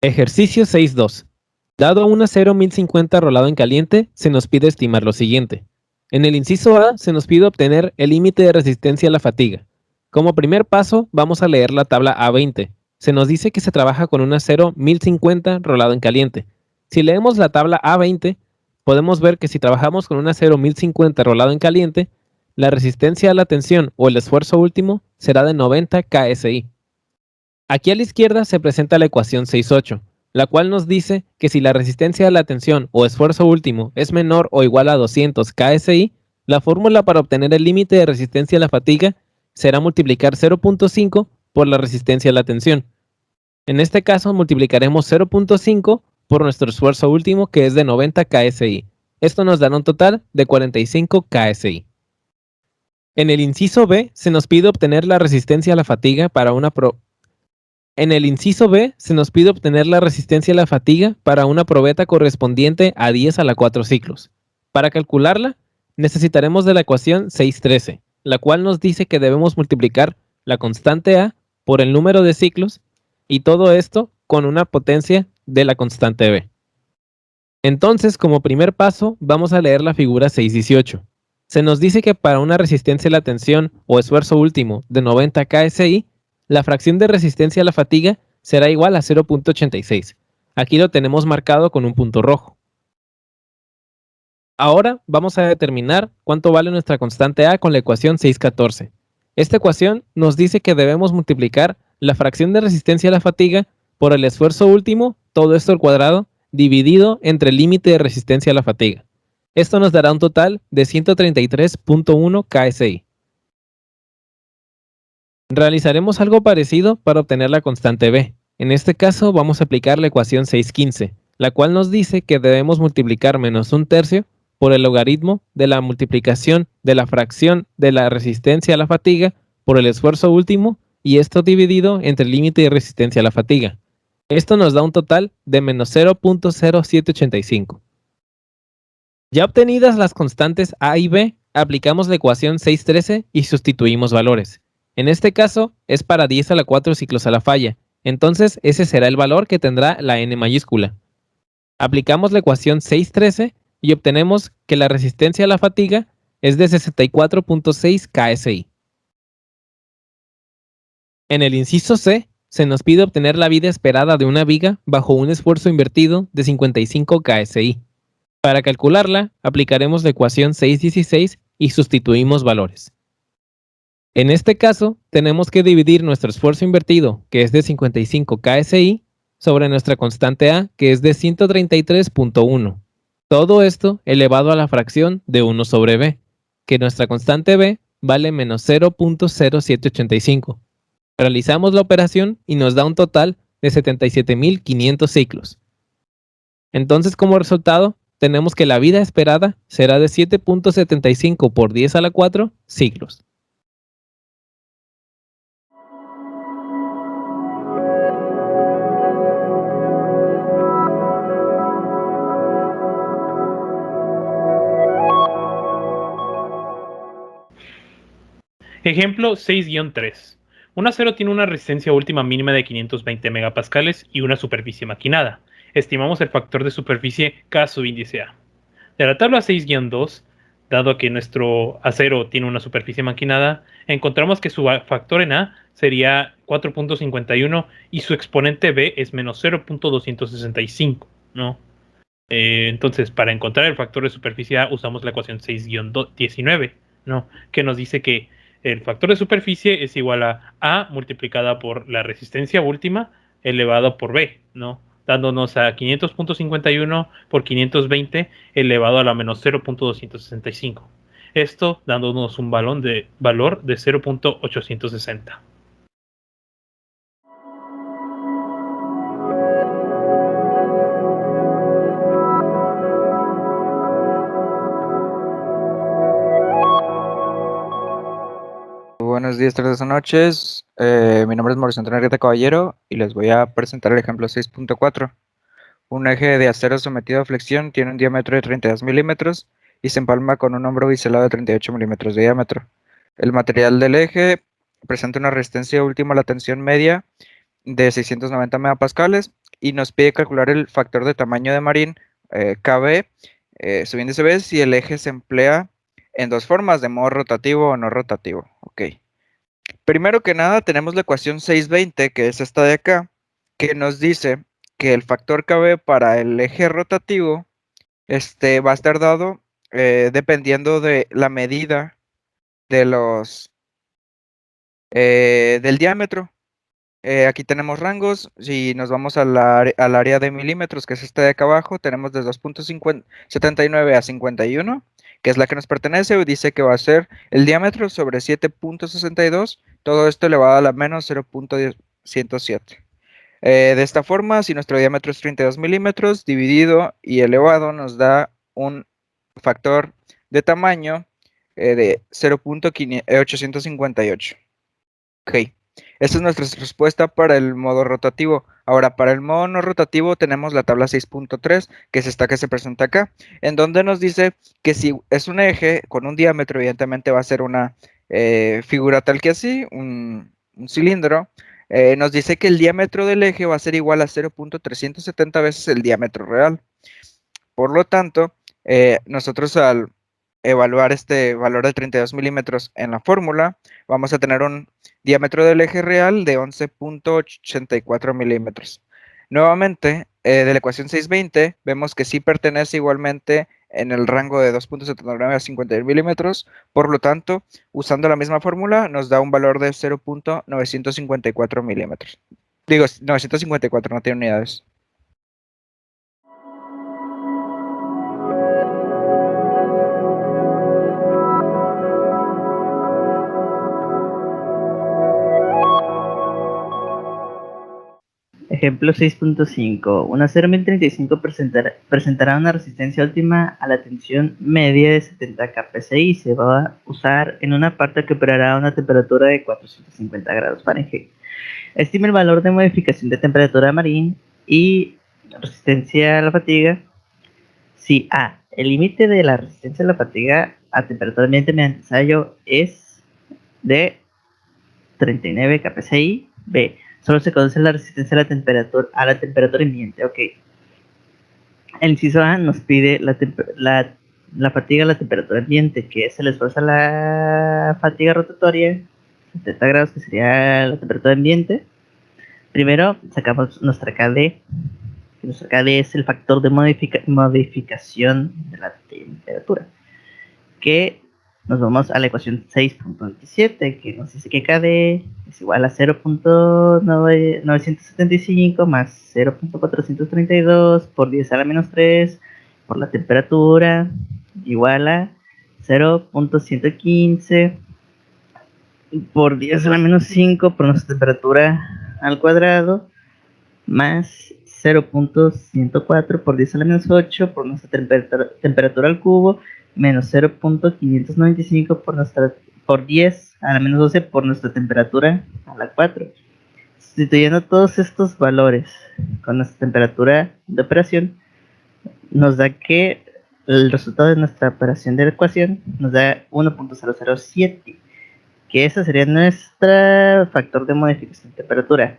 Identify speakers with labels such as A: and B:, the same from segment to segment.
A: Ejercicio 6.2. Dado un acero 1050 rolado en caliente, se nos pide estimar lo siguiente. En el inciso A se nos pide obtener el límite de resistencia a la fatiga. Como primer paso, vamos a leer la tabla A20. Se nos dice que se trabaja con un acero 1050 rolado en caliente. Si leemos la tabla A20, podemos ver que si trabajamos con un acero 1050 rolado en caliente, la resistencia a la tensión o el esfuerzo último será de 90 KSI. Aquí a la izquierda se presenta la ecuación 6.8, la cual nos dice que si la resistencia a la tensión o esfuerzo último es menor o igual a 200 KSI, la fórmula para obtener el límite de resistencia a la fatiga será multiplicar 0.5 por la resistencia a la tensión. En este caso multiplicaremos 0.5 por nuestro esfuerzo último, que es de 90 KSI. Esto nos dará un total de 45 KSI. En el inciso B se nos pide obtener la resistencia a la fatiga para una En el inciso B se nos pide obtener la resistencia a la fatiga para una probeta correspondiente a 10 a la 4 ciclos. Para calcularla, necesitaremos de la ecuación 6.13, la cual nos dice que debemos multiplicar la constante A por el número de ciclos, y todo esto con una potencia de la constante B. Entonces, como primer paso, vamos a leer la figura 6.18. Se nos dice que para una resistencia a la tensión o esfuerzo último de 90 KSI, la fracción de resistencia a la fatiga será igual a 0.86. Aquí lo tenemos marcado con un punto rojo. Ahora vamos a determinar cuánto vale nuestra constante A con la ecuación 6.14. Esta ecuación nos dice que debemos multiplicar la fracción de resistencia a la fatiga por el esfuerzo último, todo esto al cuadrado, dividido entre el límite de resistencia a la fatiga. Esto nos dará un total de 133.1 KSI. Realizaremos algo parecido para obtener la constante B. En este caso vamos a aplicar la ecuación 6.15, la cual nos dice que debemos multiplicar menos un tercio por el logaritmo de la multiplicación de la fracción de la resistencia a la fatiga por el esfuerzo último, y esto dividido entre el límite de resistencia a la fatiga. Esto nos da un total de menos 0.0785. Ya obtenidas las constantes A y B, aplicamos la ecuación 6.13 y sustituimos valores. En este caso es para 10 a la 4 ciclos a la falla, entonces ese será el valor que tendrá la n mayúscula. Aplicamos la ecuación 6.13 y obtenemos que la resistencia a la fatiga es de 64.6 KSI. En el inciso C, se nos pide obtener la vida esperada de una viga bajo un esfuerzo invertido de 55 KSI. Para calcularla, aplicaremos la ecuación 6.16 y sustituimos valores. En este caso, tenemos que dividir nuestro esfuerzo invertido, que es de 55 KSI, sobre nuestra constante A, que es de 133.1. Todo esto elevado a la fracción de 1 sobre B, que nuestra constante B vale menos 0.0785. Realizamos la operación y nos da un total de 77.500 ciclos. Entonces, como resultado, tenemos que la vida esperada será de 7.75 por 10 a la 4 ciclos.
B: Ejemplo 6-3. Un acero tiene una resistencia última mínima de 520 megapascales y una superficie maquinada. Estimamos el factor de superficie K subíndice A. De la tabla 6-2, dado que nuestro acero tiene una superficie maquinada, encontramos que su factor en A sería 4.51 y su exponente B es menos 0.265, ¿no? Entonces, para encontrar el factor de superficie A usamos la ecuación 6-19, ¿no? Que nos dice que el factor de superficie es igual a A multiplicada por la resistencia última elevado por B, ¿no? Dándonos a 500.51 por 520 elevado a la menos 0.265. Esto dándonos un valor de 0.860.
C: Buenos días, tardes o noches. Mi nombre es Mauricio Antonio Arrieta Caballero y les voy a presentar el ejemplo 6.4. Un eje de acero sometido a flexión tiene un diámetro de 32 milímetros y se empalma con un hombro biselado de 38 milímetros de diámetro. El material del eje presenta una resistencia última a la tensión media de 690 megapascales y nos pide calcular el factor de tamaño de Marín, KB, su índice B, si el eje se emplea en dos formas, de modo rotativo o no rotativo. Ok. Primero que nada tenemos la ecuación 620, que es esta de acá, que nos dice que el factor KB para el eje rotativo va a estar dado dependiendo de la medida de del diámetro. Aquí tenemos rangos. Si nos vamos al área de milímetros, que es esta de acá abajo, tenemos de 2.79 a 51, que es la que nos pertenece, y dice que va a ser el diámetro sobre 7.62. Todo esto elevado a la menos 0.107. De esta forma, si nuestro diámetro es 32 milímetros, dividido y elevado nos da un factor de tamaño de 0.858. Ok, esta es nuestra respuesta para el modo rotativo. Ahora, para el modo no rotativo tenemos la tabla 6.3, que es esta que se presenta acá, en donde nos dice que si es un eje con un diámetro, evidentemente va a ser una figura tal que así, un cilindro. Nos dice que el diámetro del eje va a ser igual a 0.370 veces el diámetro real. Por lo tanto, nosotros al evaluar este valor de 32 milímetros en la fórmula, vamos a tener un diámetro del eje real de 11.84 milímetros. Nuevamente, de la ecuación 620, vemos que sí pertenece igualmente en el rango de 2.79 a 51 milímetros. Por lo tanto, usando la misma fórmula, nos da un valor de 0.954 milímetros. Digo, 954, no tiene unidades.
D: Ejemplo 6.5. Un acero 1035 presentará una resistencia óptima a la tensión media de 70 kPa. Se va a usar en una parte que operará a una temperatura de 450 grados Fahrenheit. Estime el valor de modificación de temperatura Marín y resistencia a la fatiga. Si A, el límite de la resistencia a la fatiga a temperatura ambiente mediante ensayo es de 39 kPa. B, solo se conoce la resistencia a la temperatura ambiente. Ok. El inciso A nos pide la fatiga a la temperatura ambiente, que es el esfuerzo a la fatiga rotatoria, 70 grados, que sería la temperatura ambiente. Primero sacamos nuestra KD. Nuestra KD es el factor de modificación de la temperatura, que nos vamos a la ecuación 6.27, que nos dice que KD es igual a 0.975 más 0.432 por 10 a la menos 3 por la temperatura, igual a 0.115 por 10 a la menos 5 por nuestra temperatura al cuadrado, más 0.104 por 10 a la menos 8 por nuestra temperatura al cubo, menos 0.595 por 10 a la menos 12 por nuestra temperatura a la 4. Sustituyendo todos estos valores con nuestra temperatura de operación, nos da que el resultado de nuestra operación de la ecuación nos da 1.007, que ese sería nuestro factor de modificación de temperatura.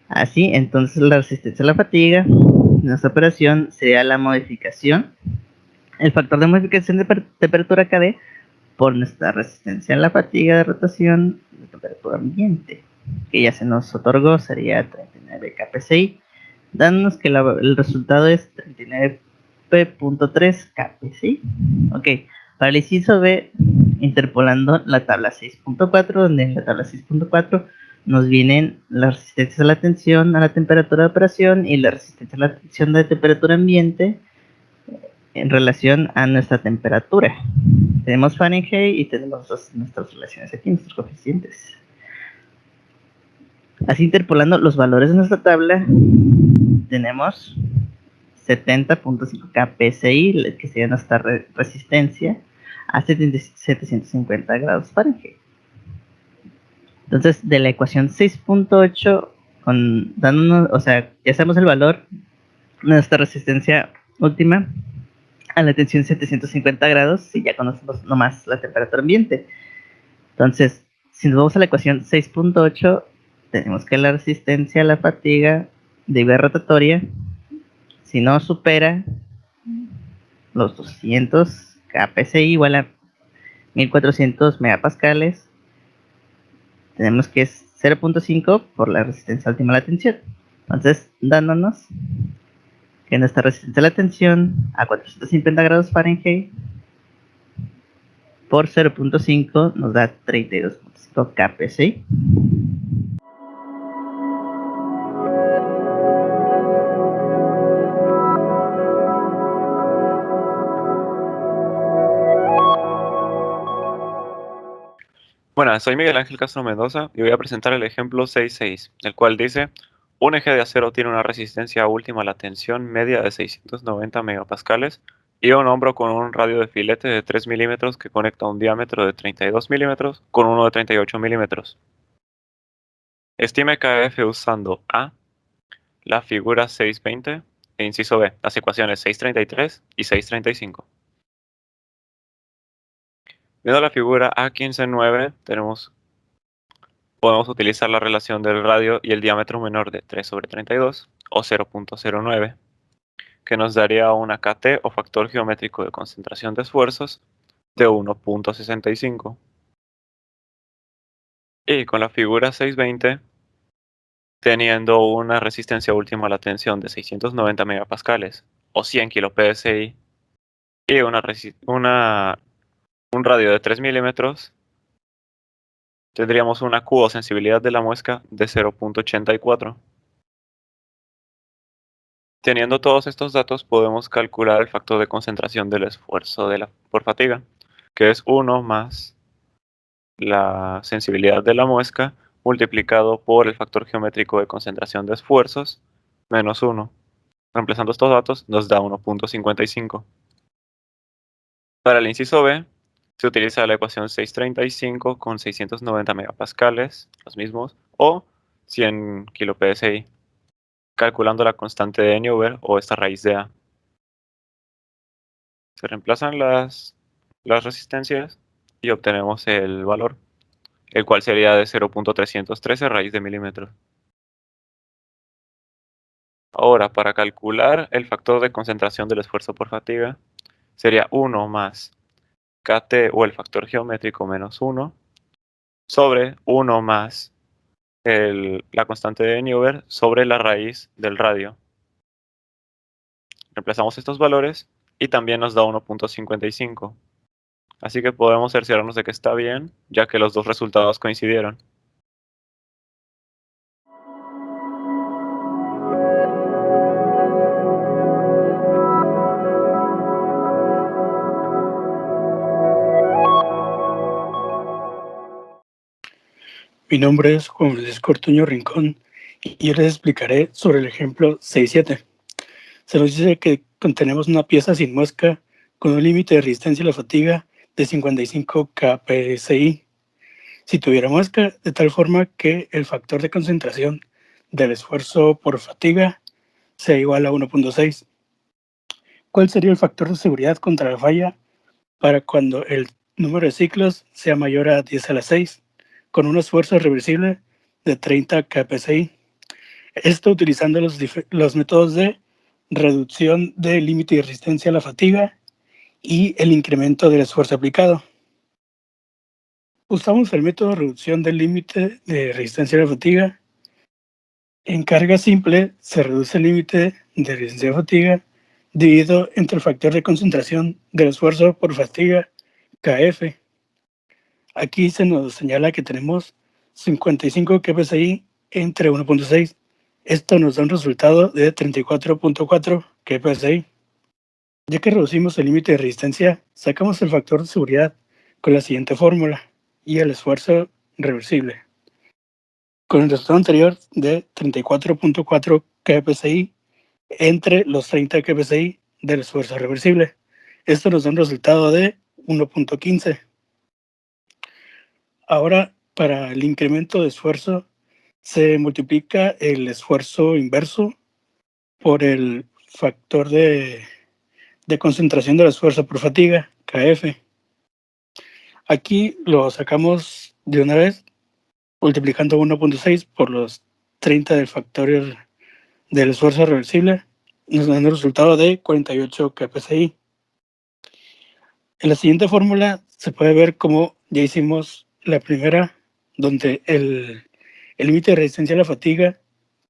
D: Así, entonces la resistencia a la fatiga, nuestra operación sería la modificación, el factor de modificación de temperatura KD por nuestra resistencia a la fatiga de rotación de temperatura ambiente, que ya se nos otorgó, sería 39 kPa, dándonos que el resultado es 39.3 kPa. Ok, para el inciso B, interpolando la tabla 6.4, donde en la tabla 6.4 nos vienen las resistencias a la tensión a la temperatura de operación y la resistencia a la tensión de temperatura ambiente en relación a nuestra temperatura. Tenemos Fahrenheit y tenemos nuestras relaciones aquí, nuestros coeficientes. Así, interpolando los valores de nuestra tabla, tenemos 70.5 kPa, que sería nuestra resistencia a 750 grados Fahrenheit. Entonces, de la ecuación 6.8, dándonos, o sea, ya sabemos el valor de nuestra resistencia última a la tensión 750 grados, y ya conocemos nomás la temperatura ambiente. Entonces, si nos vamos a la ecuación 6.8, tenemos que la resistencia a la fatiga de I V rotatoria, si no supera los 200 kPSI igual a 1400 megapascales, tenemos que es 0.5 por la resistencia última a la tensión. Entonces, dándonos que nuestra resistencia a la tensión a 450 grados Fahrenheit por 0.5 nos da 32.5 kPSI.
E: Buenas, soy Miguel Ángel Castro Mendoza y voy a presentar el ejemplo 6.6, el cual dice: un eje de acero tiene una resistencia última a la tensión media de 690 megapascales y un hombro con un radio de filete de 3 milímetros que conecta un diámetro de 32 milímetros con uno de 38 milímetros. Estime KF usando A, la figura 6.20 e inciso B, las ecuaciones 6.33 y 6.35. Viendo la figura A15.9, podemos utilizar la relación del radio y el diámetro menor de 3/32 o 0.09, que nos daría una KT o factor geométrico de concentración de esfuerzos de 1.65. Y con la figura 6.20, teniendo una resistencia última a la tensión de 690 megapascales o 100 kPSI y un radio de 3 milímetros, tendríamos una Q o sensibilidad de la muesca de 0.84. Teniendo todos estos datos, podemos calcular el factor de concentración del esfuerzo por fatiga, que es 1 más la sensibilidad de la muesca multiplicado por el factor geométrico de concentración de esfuerzos menos 1. Reemplazando estos datos nos da 1.55. Para el inciso B, se utiliza la ecuación 635 con 690 megapascales, los mismos, o 100 kPSI, calculando la constante de Newber o esta raíz de A. Se reemplazan las resistencias y obtenemos el valor, el cual sería de 0.313 raíz de milímetro. Ahora, para calcular el factor de concentración del esfuerzo por fatiga, sería 1 más KT o el factor geométrico menos 1 sobre 1 más la constante de Newber sobre la raíz del radio. Reemplazamos estos valores y también nos da 1.55. Así que podemos cerciorarnos de que está bien, ya que los dos resultados coincidieron.
F: Mi nombre es Juan Francisco Ortuño Rincón y yo les explicaré sobre el ejemplo 6.7. Se nos dice que contenemos una pieza sin muesca con un límite de resistencia a la fatiga de 55 kPSI. Si tuviera muesca, de tal forma que el factor de concentración del esfuerzo por fatiga sea igual a 1.6. ¿Cuál sería el factor de seguridad contra la falla para cuando el número de ciclos sea mayor a 10 a la 6? Con un esfuerzo reversible de 30 kPSI. Esto utilizando los métodos de reducción del límite de resistencia a la fatiga y el incremento del esfuerzo aplicado. Usamos el método de reducción del límite de resistencia a la fatiga. En carga simple se reduce el límite de resistencia a la fatiga dividido entre el factor de concentración del esfuerzo por fatiga, KF. Aquí se nos señala que tenemos 55 kPSI entre 1.6. Esto nos da un resultado de 34.4 kPSI. Ya que reducimos el límite de resistencia, sacamos el factor de seguridad con la siguiente fórmula y el esfuerzo reversible. Con el resultado anterior de 34.4 kPSI entre los 30 kPSI del esfuerzo reversible. Esto nos da un resultado de 1.15. Ahora, para el incremento de esfuerzo, se multiplica el esfuerzo inverso por el factor de concentración del esfuerzo por fatiga, KF. Aquí lo sacamos de una vez multiplicando 1.6 por los 30 del factor del esfuerzo reversible, nos da un resultado de 48 kPSI. En la siguiente fórmula se puede ver cómo ya hicimos la primera, donde el límite de resistencia a la fatiga,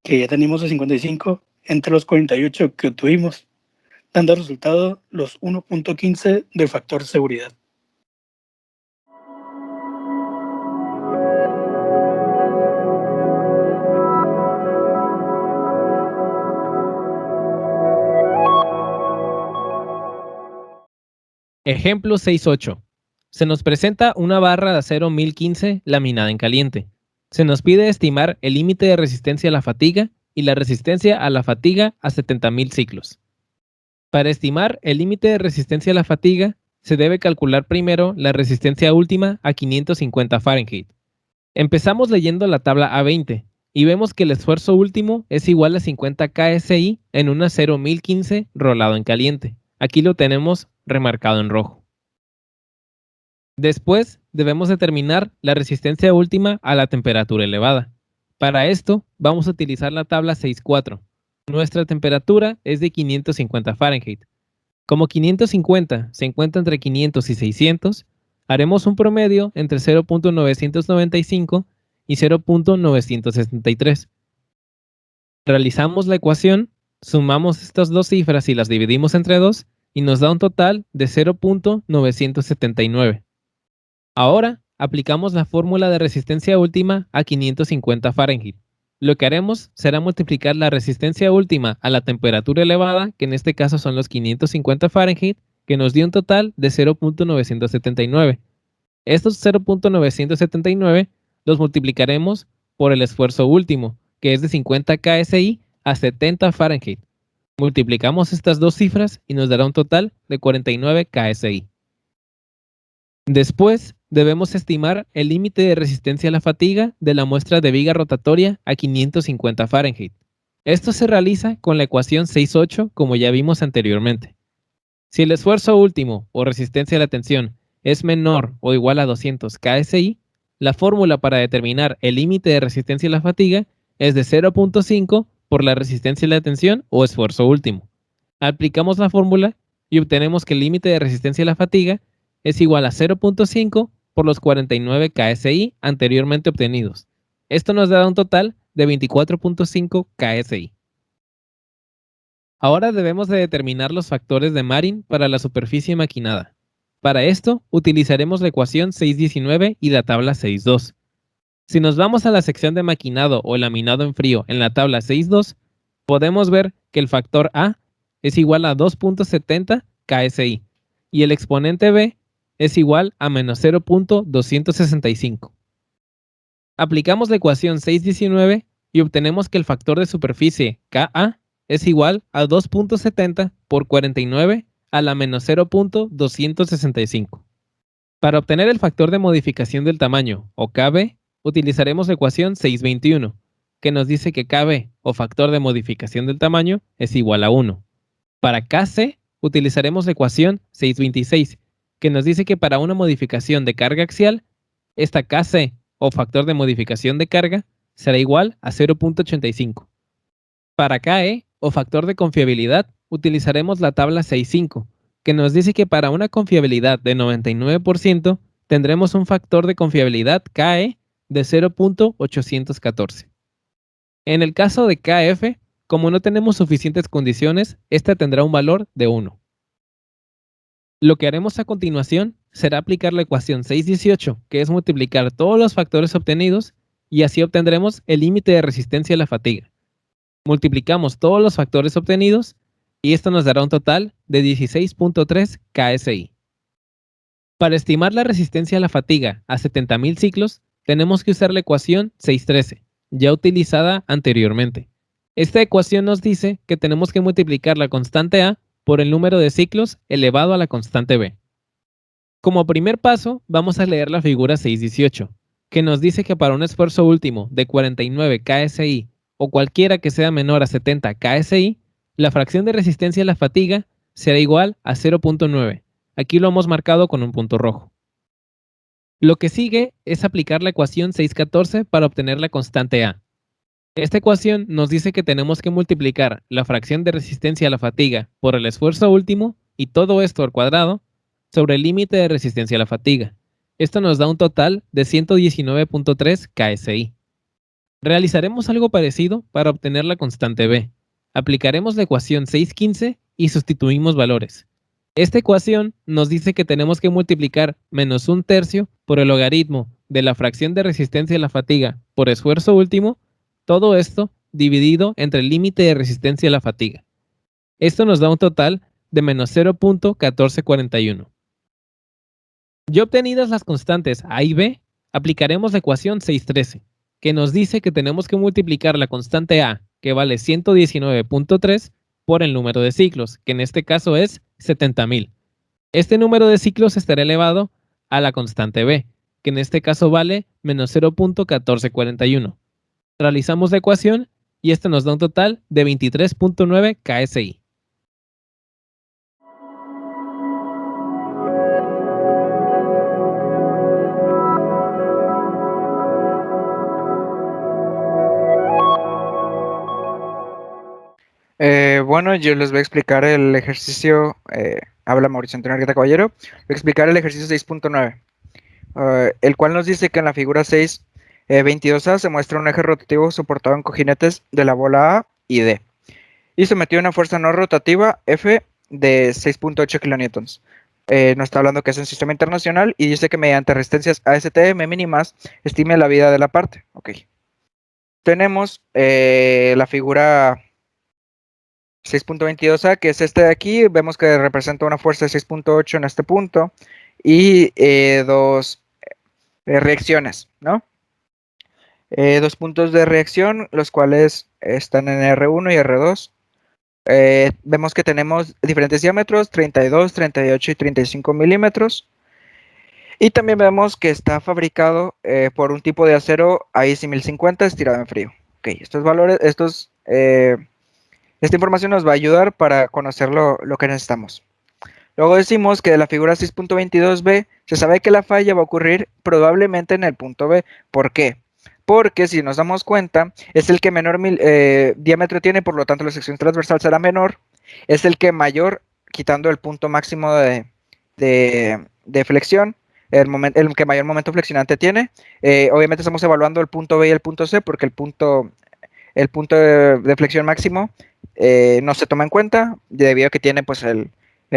F: que ya teníamos de 55, entre los 48 que obtuvimos, dando resultado los 1.15 del factor de seguridad.
A: Ejemplo 6.8. Se nos presenta una barra de acero 1015 laminada en caliente. Se nos pide estimar el límite de resistencia a la fatiga y la resistencia a la fatiga a 70.000 ciclos. Para estimar el límite de resistencia a la fatiga, se debe calcular primero la resistencia última a 550 Fahrenheit. Empezamos leyendo la tabla A20 y vemos que el esfuerzo último es igual a 50 KSI en un acero 1015 rolado en caliente. Aquí lo tenemos remarcado en rojo. Después debemos determinar la resistencia última a la temperatura elevada. Para esto vamos a utilizar la tabla 6.4. Nuestra temperatura es de 550 Fahrenheit. Como 550 se encuentra entre 500 y 600, haremos un promedio entre 0.995 y 0.973. Realizamos la ecuación, sumamos estas dos cifras y las dividimos entre 2 y nos da un total de 0.979. Ahora aplicamos la fórmula de resistencia última a 550 Fahrenheit. Lo que haremos será multiplicar la resistencia última a la temperatura elevada, que en este caso son los 550 Fahrenheit, que nos dio un total de 0.979. Estos 0.979 los multiplicaremos por el esfuerzo último, que es de 50 KSI a 70 Fahrenheit. Multiplicamos estas dos cifras y nos dará un total de 49 KSI. Después, debemos estimar el límite de resistencia a la fatiga de la muestra de viga rotatoria a 550 Fahrenheit. Esto se realiza con la ecuación 6.8 como ya vimos anteriormente. Si el esfuerzo último o resistencia a la tensión es menor o igual a 200 KSI, la fórmula para determinar el límite de resistencia a la fatiga es de 0.5 por la resistencia a la tensión o esfuerzo último. Aplicamos la fórmula y obtenemos que el límite de resistencia a la fatiga es igual a 0.5 por los 49 KSI anteriormente obtenidos. Esto nos da un total de 24.5 KSI. Ahora debemos de determinar los factores de Marin para la superficie maquinada. Para esto utilizaremos la ecuación 6.19 y la tabla 6.2. Si nos vamos a la sección de maquinado o laminado en frío en la tabla 6.2, podemos ver que el factor A es igual a 2.70 KSI y el exponente B es igual a menos 0.265. Aplicamos la ecuación 6.19 y obtenemos que el factor de superficie Ka es igual a 2.70 por 49 a la menos 0.265. Para obtener el factor de modificación del tamaño, o Kb, utilizaremos la ecuación 6.21, que nos dice que Kb, o factor de modificación del tamaño, es igual a 1. Para Kc, utilizaremos la ecuación 6.26, que nos dice que para una modificación de carga axial, esta Kc, o factor de modificación de carga, será igual a 0.85. Para Ke, o factor de confiabilidad, utilizaremos la tabla 6.5, que nos dice que para una confiabilidad de 99% tendremos un factor de confiabilidad Ke de 0.814. En el caso de Kf, como no tenemos suficientes condiciones, esta tendrá un valor de 1. Lo que haremos a continuación será aplicar la ecuación 6.18, que es multiplicar todos los factores obtenidos, y así obtendremos el límite de resistencia a la fatiga. Multiplicamos todos los factores obtenidos y esto nos dará un total de 16.3 KSI. Para estimar la resistencia a la fatiga a 70.000 ciclos, tenemos que usar la ecuación 6.13, ya utilizada anteriormente. Esta ecuación nos dice que tenemos que multiplicar la constante A por el número de ciclos elevado a la constante B. Como primer paso, vamos a leer la figura 6.18, que nos dice que para un esfuerzo último de 49 KSI o cualquiera que sea menor a 70 KSI, la fracción de resistencia a la fatiga será igual a 0.9. Aquí lo hemos marcado con un punto rojo. Lo que sigue es aplicar la ecuación 614 para obtener la constante A. Esta ecuación nos dice que tenemos que multiplicar la fracción de resistencia a la fatiga por el esfuerzo último y todo esto al cuadrado sobre el límite de resistencia a la fatiga. Esto nos da un total de 119.3 KSI. Realizaremos algo parecido para obtener la constante B. Aplicaremos la ecuación 615 y sustituimos valores. Esta ecuación nos dice que tenemos que multiplicar menos un tercio por el logaritmo de la fracción de resistencia a la fatiga por esfuerzo último, todo esto dividido entre el límite de resistencia a la fatiga. Esto nos da un total de menos 0.1441. Ya obtenidas las constantes A y B, aplicaremos la ecuación 613, que nos dice que tenemos que multiplicar la constante A, que vale 119.3, por el número de ciclos, que en este caso es 70.000. Este número de ciclos estará elevado a la constante B, que en este caso vale menos 0.1441. Realizamos la ecuación y esto nos da un total de 23.9 KSI.
C: Bueno, yo les voy a explicar el ejercicio. Habla Mauricio Antonio Argueta Caballero. Voy a explicar el ejercicio 6.9, el cual nos dice que en la figura 6.22a se muestra un eje rotativo soportado en cojinetes de la bola A y D y sometido a una fuerza no rotativa F de 6.8 kilonewtons. Nos está hablando que es un sistema internacional y dice que mediante resistencias ASTM mínimas estime la vida de la parte. Ok. Tenemos la figura 6.22a, que es este de aquí. Vemos que representa una fuerza de 6.8 en este punto y dos reacciones, ¿no? Dos puntos de reacción, los cuales están en R1 y R2. Vemos que tenemos diferentes diámetros, 32, 38 y 35 milímetros. Y también vemos que está fabricado por un tipo de acero AISI 1050 estirado en frío. Ok, estos valores, esta información nos va a ayudar para conocer lo que necesitamos. Luego decimos que de la figura 6.22b se sabe que la falla va a ocurrir probablemente en el punto B. ¿Por qué? Porque si nos damos cuenta, es el que menor diámetro tiene, por lo tanto la sección transversal será menor. Es el que mayor, quitando el punto máximo de flexión, el que mayor momento flexionante tiene. Obviamente estamos evaluando el punto B y el punto C, porque el punto de flexión máximo no se toma en cuenta, debido a que tiene pues el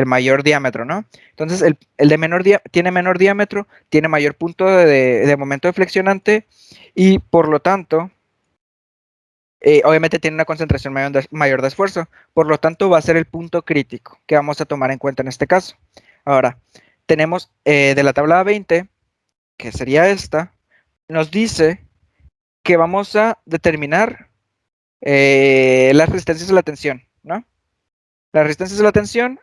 C: mayor diámetro, ¿no? Entonces el de tiene menor diámetro, tiene mayor punto de momento flexionante y por lo tanto obviamente tiene una concentración mayor de esfuerzo, por lo tanto va a ser el punto crítico que vamos a tomar en cuenta en este caso. Ahora, tenemos de la tabla 20, que sería esta, nos dice que vamos a determinar las resistencias a la tensión, ¿no? Las resistencias a la tensión,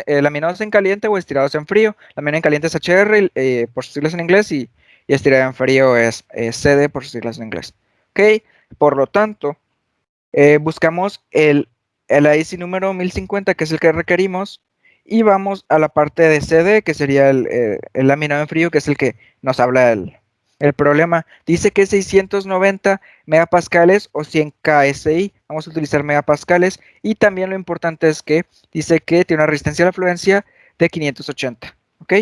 C: laminados en caliente o estirados en frío. Laminado en caliente es HR por sus siglas en inglés y estirado en frío es CD por sus siglas en inglés. Ok, por lo tanto, buscamos el AISI número 1050, que es el que requerimos, y vamos a la parte de CD, que sería el laminado en frío, que es el que nos habla el problema. Dice que 690 megapascales o 100 KSI. Vamos a utilizar megapascales. Y también lo importante es que dice que tiene una resistencia a la fluencia de 580. ¿Ok?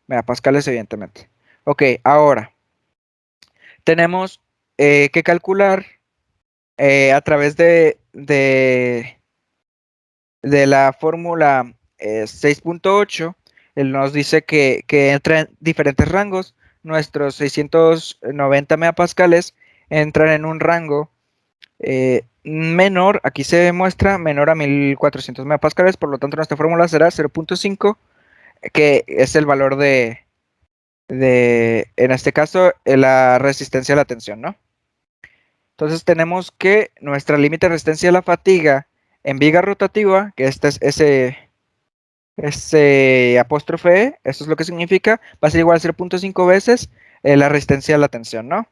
C: Megapascales, evidentemente. Ok, ahora tenemos que calcular a través de la fórmula 6.8. Él nos dice que entra en diferentes rangos. Nuestros 690 megapascales entran en un rango menor, aquí se muestra menor a 1400 megapascales, por lo tanto nuestra fórmula será 0.5, que es el valor en este caso, la resistencia a la tensión, ¿no? Entonces tenemos que nuestra límite de resistencia a la fatiga en viga rotativa, que este es ese apóstrofe E, eso es lo que significa, va a ser igual a 0.5 veces la resistencia a la tensión, ¿no?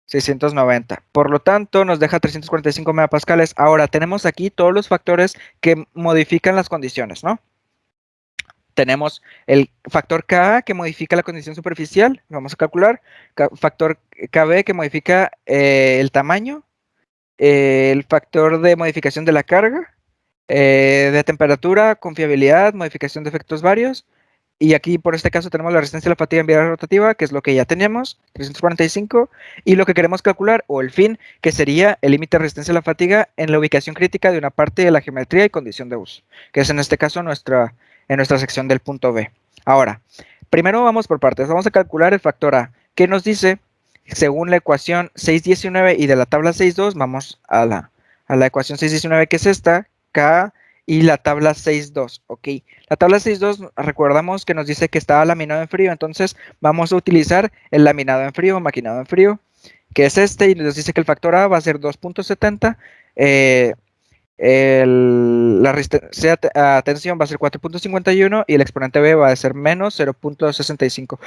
C: 690. Por lo tanto, nos deja 345 megapascales. Ahora, tenemos aquí todos los factores que modifican las condiciones, ¿no? tenemos el factor Ka que modifica la condición superficial, lo vamos a calcular, factor Kb que modifica el tamaño, el factor de modificación de la carga, de temperatura, confiabilidad, modificación de efectos varios, y aquí por este caso tenemos la resistencia a la fatiga en vía rotativa, que es lo que ya teníamos, 345, y lo que queremos calcular, o el fin, que sería el límite de resistencia a la fatiga en la ubicación crítica de una parte de la geometría y condición de uso, que es en este caso en nuestra sección del punto B. Ahora, primero vamos por partes, vamos a calcular el factor A, que nos dice, según la ecuación 619 y de la tabla 6.2, vamos a la ecuación 619, que es esta, K, y la tabla 6.2, ok. La tabla 6.2 recordamos que nos dice que estaba laminado en frío, entonces vamos a utilizar el laminado en frío, maquinado en frío, que es este, y nos dice que el factor A va a ser 2.70, la resistencia a tensión va a ser 4.51 y el exponente B va a ser menos 0.65.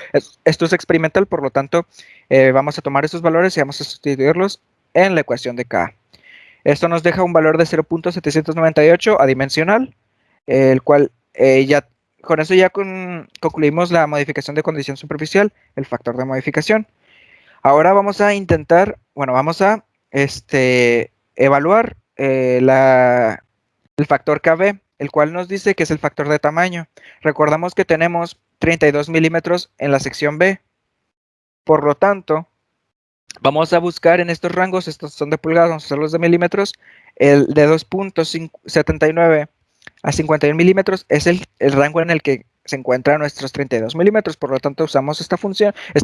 C: Esto es experimental, por lo tanto, vamos a tomar estos valores y vamos a sustituirlos en la ecuación de K. Esto nos deja un valor de 0.798 adimensional, el cual con eso ya concluimos la modificación de condición superficial, el factor de modificación. Ahora vamos a intentar, vamos a evaluar el factor KB, el cual nos dice que es el factor de tamaño. Recordamos que tenemos 32 milímetros en la sección B. Por lo tanto, vamos a buscar en estos rangos, estos son de pulgadas, vamos a hacerlos de milímetros, el de 2.79 a 51 milímetros es el rango en el que se encuentran nuestros 32 milímetros. Por lo tanto, usamos esta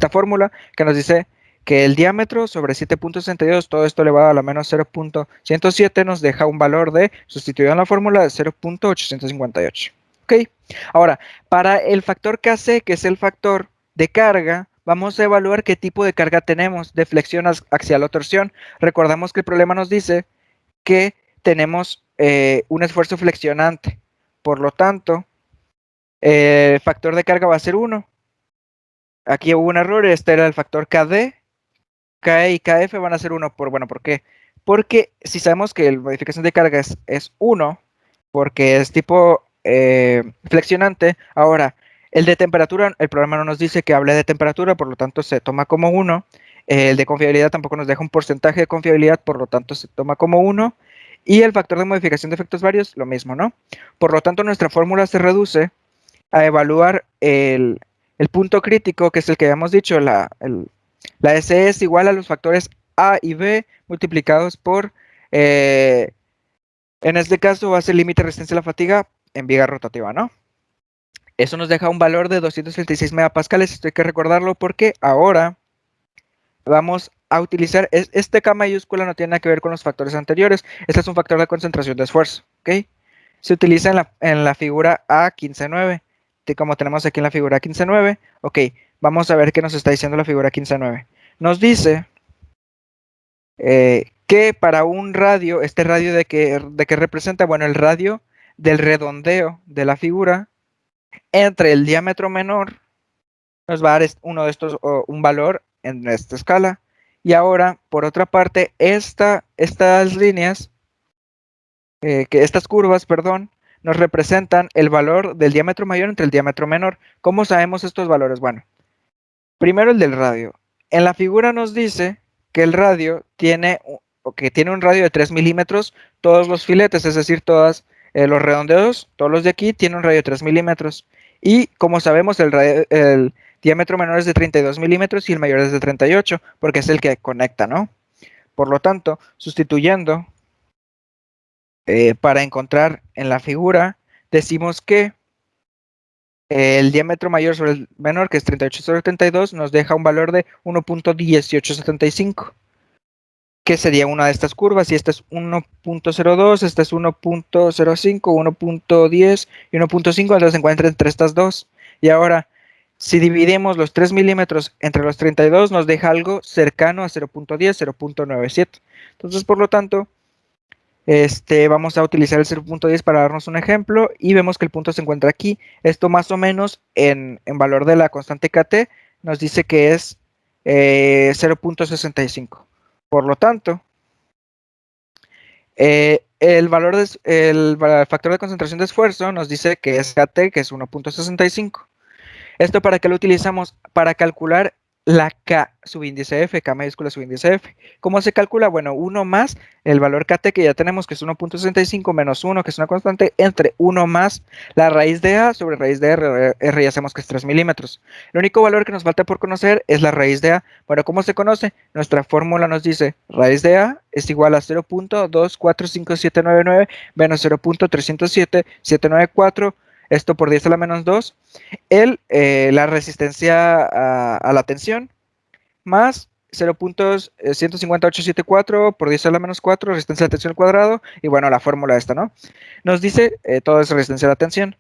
C: fórmula que nos dice que el diámetro sobre 7.62, todo esto elevado a la menos 0.107, nos deja un valor de, sustituido en la fórmula, de 0.858. Ok, ahora, para el factor Kc, que es el factor de carga, vamos a evaluar qué tipo de carga tenemos, de flexión axial o torsión. Recordamos que el problema nos dice que tenemos un esfuerzo flexionante. Por lo tanto, el factor de carga va a ser 1. Aquí hubo un error, este era el factor Kd. K y Kf van a ser 1. ¿Por qué? Porque si sabemos que la modificación de carga es 1, porque es tipo flexionante, ahora, el de temperatura, el programa no nos dice que hable de temperatura, por lo tanto se toma como 1. El de confiabilidad tampoco nos deja un porcentaje de confiabilidad, por lo tanto se toma como 1. Y el factor de modificación de efectos varios, lo mismo, ¿no? Por lo tanto, nuestra fórmula se reduce a evaluar el punto crítico, que es el que habíamos dicho, la S es igual a los factores A y B multiplicados por, en este caso va a ser límite de resistencia a la fatiga en viga rotativa, ¿no? Eso nos deja un valor de 236 megapascales, esto hay que recordarlo porque ahora vamos a utilizar, este K mayúscula no tiene nada que ver con los factores anteriores, este es un factor de concentración de esfuerzo, ¿ok? Se utiliza en la figura A15.9, como tenemos aquí en la figura A15.9, ok, vamos a ver qué nos está diciendo la figura 15.9. Nos dice que para un radio, este radio de qué representa, bueno, el radio del redondeo de la figura entre el diámetro menor, nos va a dar uno de estos, un valor en esta escala. Y ahora, por otra parte, estas líneas, estas curvas, perdón, nos representan el valor del diámetro mayor entre el diámetro menor. ¿Cómo sabemos estos valores? Bueno, primero el del radio. En la figura nos dice que el radio tiene un radio de 3 milímetros, todos los filetes, es decir, todos los redondeos, todos los de aquí tienen un radio de 3 milímetros. Y como sabemos, el diámetro menor es de 32 milímetros y el mayor es de 38, porque es el que conecta, ¿no? Por lo tanto, sustituyendo para encontrar en la figura, decimos que el diámetro mayor sobre el menor, que es 38 sobre 32, nos deja un valor de 1.1875, que sería una de estas curvas, y esta es 1.02, esta es 1.05, 1.10 y 1.5, entonces se encuentra entre estas dos. Y ahora, si dividimos los 3 milímetros entre los 32, nos deja algo cercano a 0.10, 0.97. Entonces, por lo tanto, vamos a utilizar el 0.10 para darnos un ejemplo y vemos que el punto se encuentra aquí. Esto más o menos en valor de la constante KT nos dice que es 0.65. Por lo tanto, el factor de concentración de esfuerzo nos dice que es KT, que es 1.65. ¿Esto para qué lo utilizamos? Para calcular la K subíndice F, K mayúscula subíndice F. ¿Cómo se calcula? Bueno, 1 más el valor KT que ya tenemos, que es 1.65 menos 1, que es una constante, entre 1 más la raíz de A sobre raíz de R ya sabemos que es 3 milímetros. El único valor que nos falta por conocer es la raíz de A. Bueno, ¿cómo se conoce? Nuestra fórmula nos dice raíz de A es igual a 0.245799 menos 0.307794, esto por 10 a la menos 2, la resistencia a la tensión, más 0.15874 por 10 a la menos 4, resistencia a la tensión al cuadrado, y bueno, la fórmula esta, ¿no? Nos dice, todo es resistencia a la tensión.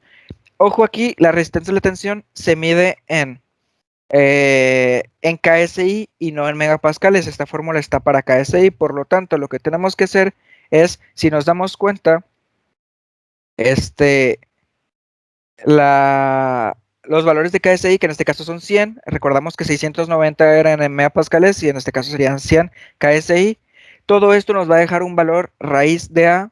C: Ojo aquí, la resistencia a la tensión se mide en KSI y no en megapascales. Esta fórmula está para KSI, por lo tanto, lo que tenemos que hacer es, si nos damos cuenta, los valores de KSI, que en este caso son 100, recordamos que 690 eran en megapascales y en este caso serían 100 KSI. Todo esto nos va a dejar un valor raíz de A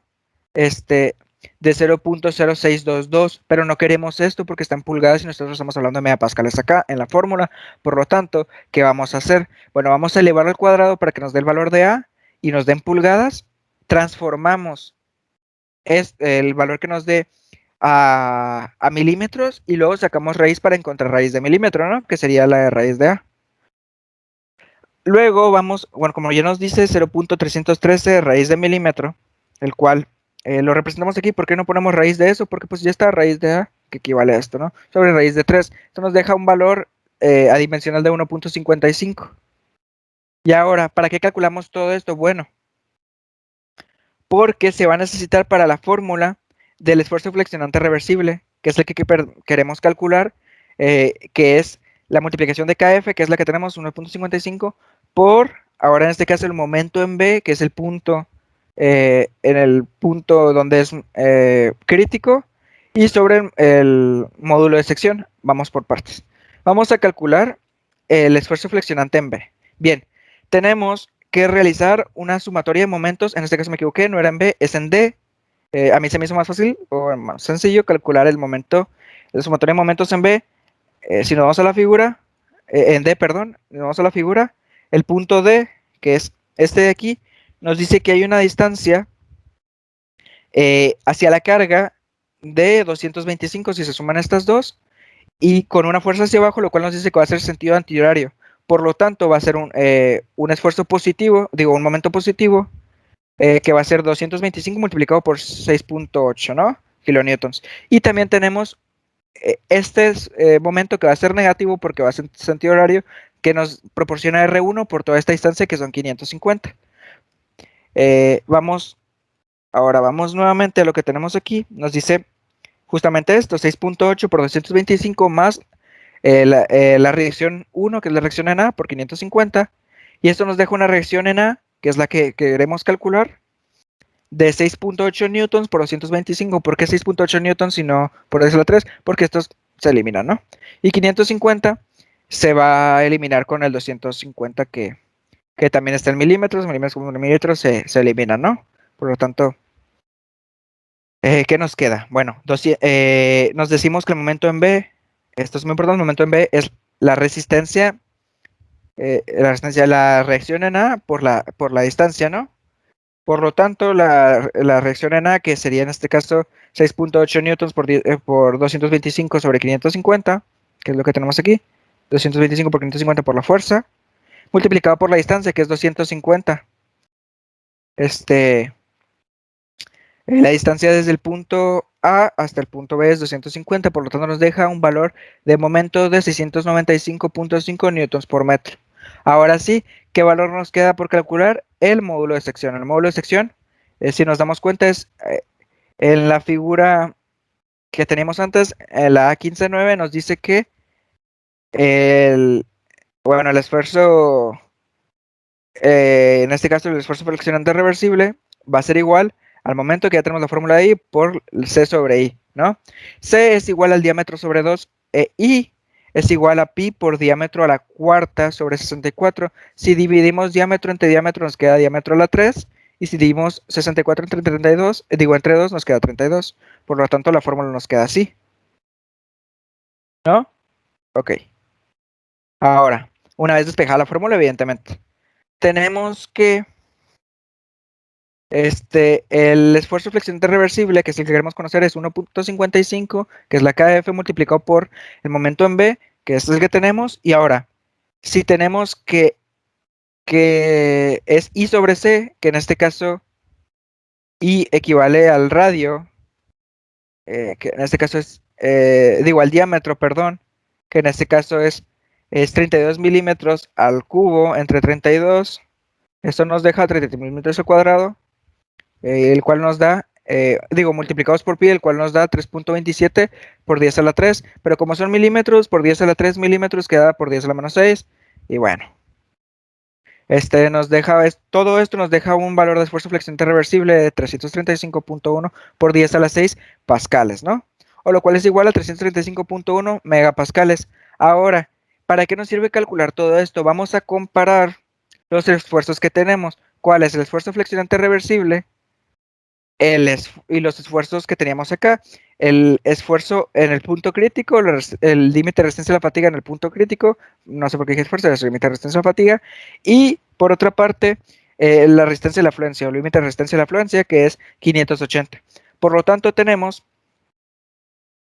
C: de 0.0622, pero no queremos esto porque está en pulgadas y nosotros estamos hablando de megapascales acá en la fórmula. Por lo tanto, ¿qué vamos a hacer? Bueno, vamos a elevar al cuadrado para que nos dé el valor de A y nos den pulgadas. Transformamos el valor que nos dé a milímetros y luego sacamos raíz para encontrar raíz de milímetro, ¿no? Que sería la raíz de A. Luego vamos, bueno, como ya nos dice 0.313 raíz de milímetro, el cual lo representamos aquí. ¿Por qué no ponemos raíz de eso? Porque pues ya está raíz de A, que equivale a esto, ¿no? Sobre raíz de 3. Esto nos deja un valor adimensional de 1.55. Y ahora, ¿para qué calculamos todo esto? Bueno, porque se va a necesitar para la fórmula del esfuerzo flexionante reversible, que es el que queremos calcular, que es la multiplicación de KF, que es la que tenemos, 1.55, por, ahora en este caso, el momento en B, que es el punto, en el punto donde es crítico, y sobre el módulo de sección. Vamos por partes. Vamos a calcular el esfuerzo flexionante en B. Bien, tenemos que realizar una sumatoria de momentos. En este caso me equivoqué, no era en B, es en D. A mí se me hizo más fácil o más sencillo calcular el sumatoria de momentos en B. Si nos vamos a la figura, en D, perdón, nos vamos a la figura, el punto D, que es este de aquí, nos dice que hay una distancia hacia la carga de 225 si se suman estas dos, y con una fuerza hacia abajo, lo cual nos dice que va a ser sentido antihorario. Por lo tanto, va a ser un esfuerzo positivo, un momento positivo, que va a ser 225 multiplicado por 6.8, ¿no? Kilonewtons. Y también tenemos momento que va a ser negativo porque va a ser sentido horario, que nos proporciona R1 por toda esta distancia, que son 550. Ahora vamos nuevamente a lo que tenemos aquí. Nos dice justamente esto, 6.8 por 225 más la reacción 1, que es la reacción en A, por 550, y esto nos deja una reacción en A, que es la que queremos calcular, de 6.8 newtons por 225. ¿Por qué 6.8 newtons y no por 10 a la 3? Porque estos se eliminan, ¿no? Y 550 se va a eliminar con el 250 que también está en milímetros se eliminan, ¿no? Por lo tanto, ¿qué nos queda? Bueno, nos decimos que el momento en B, esto es muy importante, el momento en B es la resistencia, la reacción en A por la distancia, ¿no? Por lo tanto, la reacción en A, que sería en este caso 6.8 newtons por 225 sobre 550, que es lo que tenemos aquí, 225 por 550 por la fuerza, multiplicado por la distancia, que es 250. La distancia desde el punto A hasta el punto B es 250, por lo tanto nos deja un valor de momento de 695.5 newtons por metro. Ahora sí, ¿qué valor nos queda por calcular? El módulo de sección. El módulo de sección, si nos damos cuenta, es en la figura que teníamos antes, en la A15.9, nos dice que el esfuerzo, en este caso el esfuerzo flexionante reversible, va a ser igual al momento que ya tenemos la fórmula de I por C sobre I, ¿no? C es igual al diámetro sobre 2, I es igual a pi por diámetro a la cuarta sobre 64. Si dividimos diámetro entre diámetro, nos queda diámetro a la 3, Y si dividimos 64 entre 32, entre 2 nos queda 32. Por lo tanto, la fórmula nos queda así. ¿No? Ok. Ahora, una vez despejada la fórmula, evidentemente, tenemos que el esfuerzo de flexión reversible, que es el que queremos conocer, es 1.55, que es la KF multiplicado por el momento en B, que es el que tenemos. Y ahora, si tenemos que es I sobre C, que en este caso I equivale al radio, que en este caso es, al diámetro, perdón, que en este caso es 32 milímetros al cubo entre 32. Esto nos deja 33 milímetros al cuadrado, el cual nos da, multiplicados por pi, el cual nos da 3.27 por 10 a la 3, pero como son milímetros, por 10 a la 3 milímetros queda por 10 a la menos 6, y bueno. Todo esto nos deja un valor de esfuerzo flexión reversible de 335.1 por 10 a la 6 pascales, ¿no? O lo cual es igual a 335.1 megapascales. Ahora, ¿para qué nos sirve calcular todo esto? Vamos a comparar los esfuerzos que tenemos. ¿Cuál es el esfuerzo flexionante reversible? Y los esfuerzos que teníamos acá. El esfuerzo en el punto crítico, el límite de resistencia a la fatiga en el punto crítico, no sé por qué dije esfuerzo, es el límite de resistencia a la fatiga, y por otra parte, la resistencia a la afluencia, o el límite de resistencia a la afluencia, que es 580. Por lo tanto, tenemos,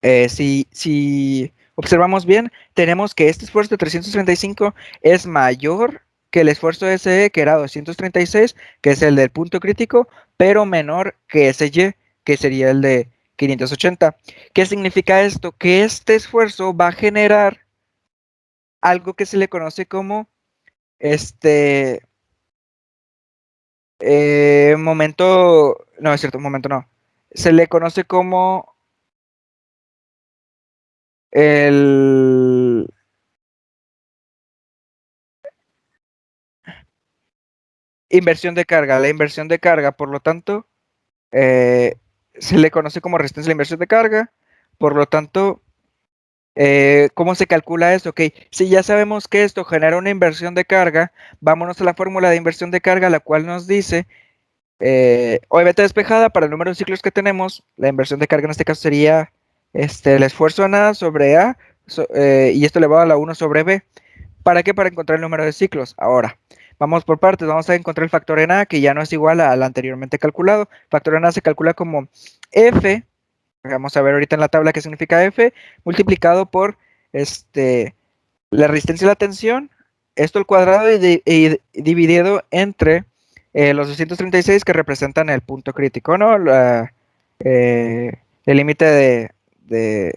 C: si observamos bien, tenemos que este esfuerzo de 335 es mayor que el esfuerzo SE, que era 236, que es el del punto crítico, pero menor que SY, que sería el de 580. ¿Qué significa esto? Que este esfuerzo va a generar algo que se le conoce como momento, no es cierto, momento no, se le conoce como el inversión de carga, la inversión de carga, por lo tanto, se le conoce como resistencia a la inversión de carga, por lo tanto, ¿cómo se calcula eso? Ok, si ya sabemos que esto genera una inversión de carga, vámonos a la fórmula de inversión de carga, la cual nos dice, obviamente despejada para el número de ciclos que tenemos, la inversión de carga en este caso sería el esfuerzo en A sobre A, y esto elevado a la 1 sobre B. ¿Para qué? Para encontrar el número de ciclos. Ahora, vamos por partes, vamos a encontrar el factor en A, que ya no es igual al anteriormente calculado. El factor en A se calcula como F, vamos a ver ahorita en la tabla qué significa F, multiplicado por la resistencia y la tensión, esto al cuadrado y dividido entre los 236 que representan el punto crítico, ¿no? El límite en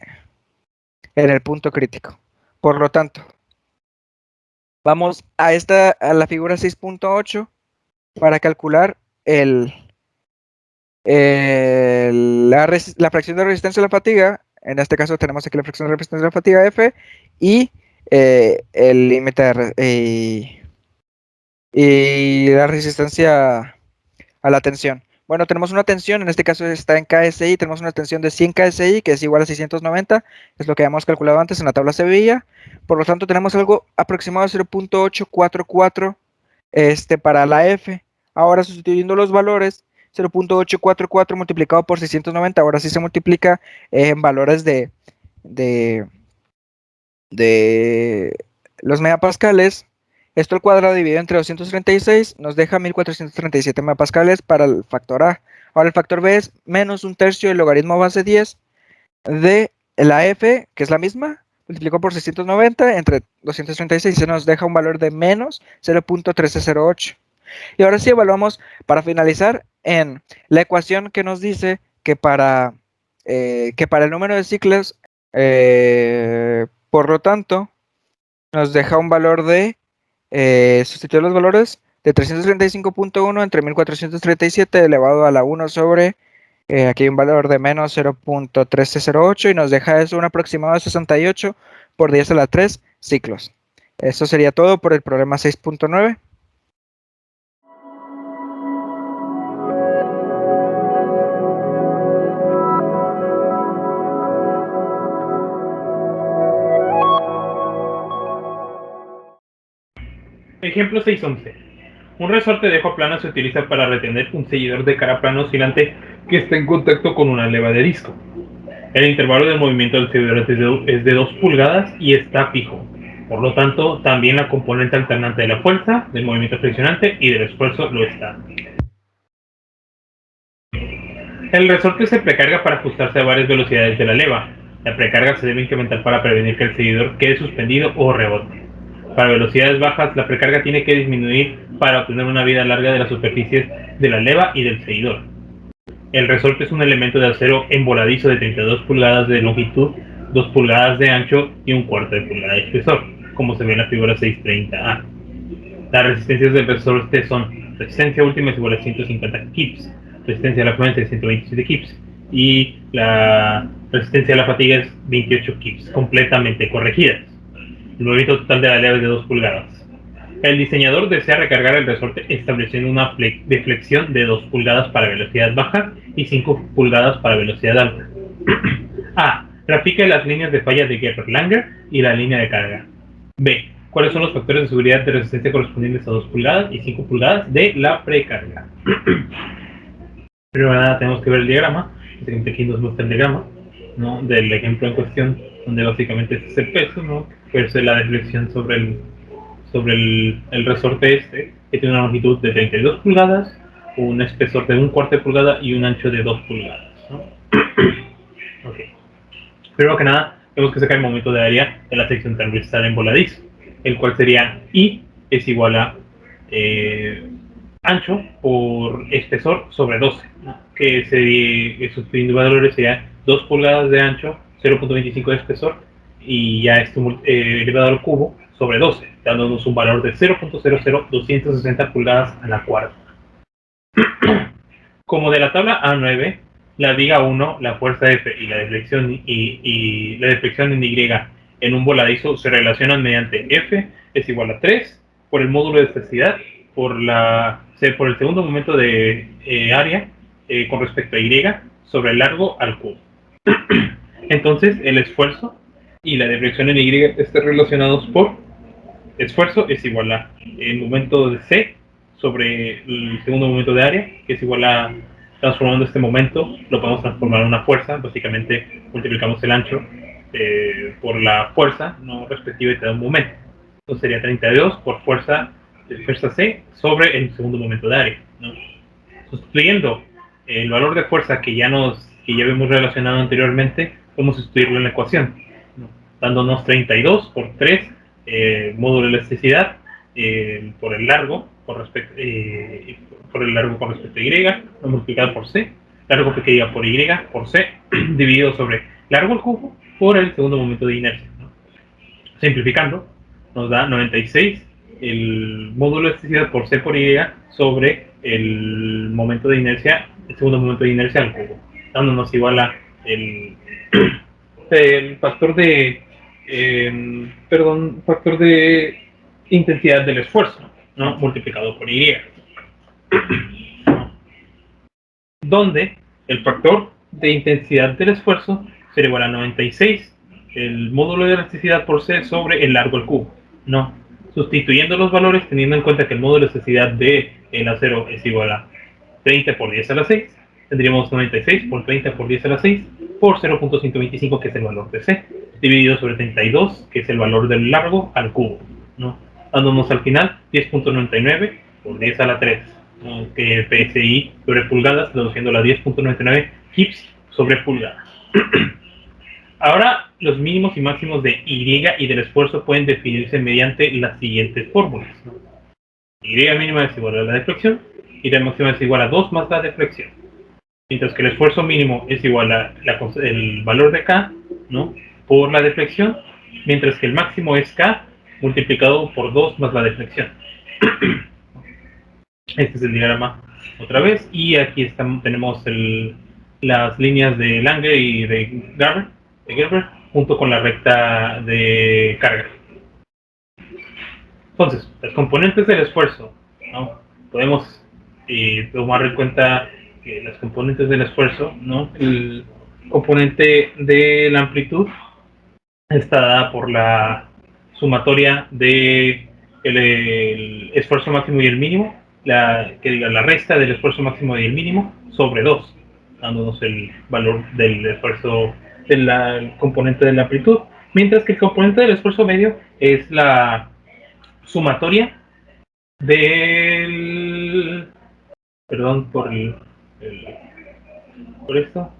C: el punto crítico. Por lo tanto, vamos a la figura 6.8 para calcular la fracción de resistencia a la fatiga. En este caso tenemos aquí la fracción de resistencia a la fatiga F y el límite y la resistencia a la tensión. Bueno, tenemos una tensión, en este caso está en KSI, tenemos una tensión de 100 KSI, que es igual a 690, es lo que habíamos calculado antes en la tabla Sevilla. Por lo tanto, tenemos algo aproximado a 0.844 para la F. Ahora, sustituyendo los valores, 0.844 multiplicado por 690, ahora sí se multiplica en valores de, de los megapascales. Esto al cuadrado dividido entre 236 nos deja 1437 megapascales para el factor A. Ahora el factor B es menos un tercio del logaritmo base 10 de la F, que es la misma, multiplicado por 690 entre 236 y se nos deja un valor de menos 0.1308. Y ahora sí evaluamos, para finalizar, en la ecuación que nos dice que para el número de ciclos, por lo tanto, nos deja un valor de, sustituir los valores de 335.1 entre 1437 elevado a la 1 sobre, aquí hay un valor de menos 0.1308 y nos deja eso un aproximado de 68 por 10 a la 3 ciclos. Eso sería todo por el problema 6.9.
B: Ejemplo 6.11. Un resorte de hoja plana se utiliza para retener un seguidor de cara plana oscilante que está en contacto con una leva de disco. El intervalo de movimiento del seguidor es de 2 pulgadas y está fijo. Por lo tanto, también la componente alternante de la fuerza, del movimiento friccionante y del esfuerzo lo está. El resorte se precarga para ajustarse a varias velocidades de la leva. La precarga se debe incrementar para prevenir que el seguidor quede suspendido o rebote. Para velocidades bajas, la precarga tiene que disminuir para obtener una vida larga de las superficies de la leva y del seguidor. El resorte es un elemento de acero emboladizo de 32 pulgadas de longitud, 2 pulgadas de ancho y 1/4 de pulgada de espesor, como se ve en la figura 630A. Las resistencias del resorte son: resistencia última es igual a 150 kips, resistencia a la afluencia es 127 kips y la resistencia a la fatiga es 28 kips, completamente corregidas. El movimiento total de la leva es de 2 pulgadas. El diseñador desea recargar el resorte estableciendo una deflexión de 2 pulgadas para velocidad baja y 5 pulgadas para velocidad alta. A. Grafica las líneas de falla de Gerber-Langer y la línea de carga. B. ¿Cuáles son los factores de seguridad de resistencia correspondientes a 2 pulgadas y 5 pulgadas de la precarga? Primero nada tenemos que ver el diagrama. Aquí nos muestra el diagrama, ¿no?, del ejemplo en cuestión, donde básicamente este es el peso, ¿no?, versus la deflexión sobre el resorte que tiene una longitud de 32 pulgadas, un espesor de 1/4 de pulgada y un ancho de 2 pulgadas, ¿no? Okay. Primero que nada, tenemos que sacar el momento de área de la sección transversal en voladizo, el cual sería I es igual a ancho por espesor sobre 12, ¿no?, que sustituyendo valores sería 2 pulgadas de ancho, 0.25 de espesor, y ya esto elevado al cubo sobre 12, dándonos un valor de 0.00260 pulgadas a la cuarta. Como de la tabla A9, la viga 1, la fuerza F y la deflexión y la deflexión en Y en un voladizo se relacionan mediante F es igual a 3 por el módulo de elasticidad por el segundo momento de área con respecto a Y sobre el largo al cubo. Entonces el esfuerzo y la deflexión en Y están relacionados por esfuerzo es igual a el momento de C sobre el segundo momento de área, que es igual a, transformando este momento, lo podemos transformar en una fuerza. Básicamente multiplicamos el ancho por la fuerza, ¿no?, respectiva, y te da un momento. Entonces sería 32 por fuerza C sobre el segundo momento de área, ¿no? Sustituyendo el valor de fuerza que ya habíamos relacionado anteriormente, podemos sustituirlo en la ecuación, ¿no?, dándonos 32 por 3 módulo de elasticidad por el largo con respecto a Y, multiplicado por C, largo pequeña por Y por C, dividido sobre largo al cubo por el segundo momento de inercia, ¿no? Simplificando, nos da 96 el módulo de elasticidad por C por Y sobre el momento de inercia, el segundo momento de inercia al cubo, dándonos igual a el factor de factor de intensidad del esfuerzo, ¿no?, multiplicado por Y, donde el factor de intensidad del esfuerzo será igual a 96 el módulo de elasticidad por C sobre el largo al cubo, ¿no? Sustituyendo los valores, teniendo en cuenta que el módulo de elasticidad del acero es igual a 30 por 10 a la 6, tendríamos 96 por 30 por 10 a la 6 por 0.125, que es el valor de C, dividido sobre 32, que es el valor del largo al cubo, ¿no?, dándonos al final 10.99 por 10 a la 3, ¿no?, que PSI sobre pulgadas, traduciendo a 10.99 kips sobre pulgadas. Ahora, los mínimos y máximos de Y y del esfuerzo pueden definirse mediante las siguientes fórmulas, ¿no? Y mínima es igual a la deflexión, y la máxima es igual a 2 más la deflexión. Mientras que el esfuerzo mínimo es igual a el valor de K, ¿no?, por la deflexión, mientras que el máximo es K multiplicado por 2 más la deflexión. Este es el diagrama otra vez, y aquí tenemos las líneas de Lange y de Gerber junto con la recta de carga. Entonces, las componentes del esfuerzo, ¿no?, podemos tomar en cuenta que las componentes del esfuerzo, ¿no?, el componente de la amplitud está dada por la sumatoria de el esfuerzo máximo y el mínimo la resta del esfuerzo máximo y el mínimo sobre 2, dándonos el valor del esfuerzo del componente de la amplitud, mientras que el componente del esfuerzo medio es la sumatoria del... Perdón por por esto.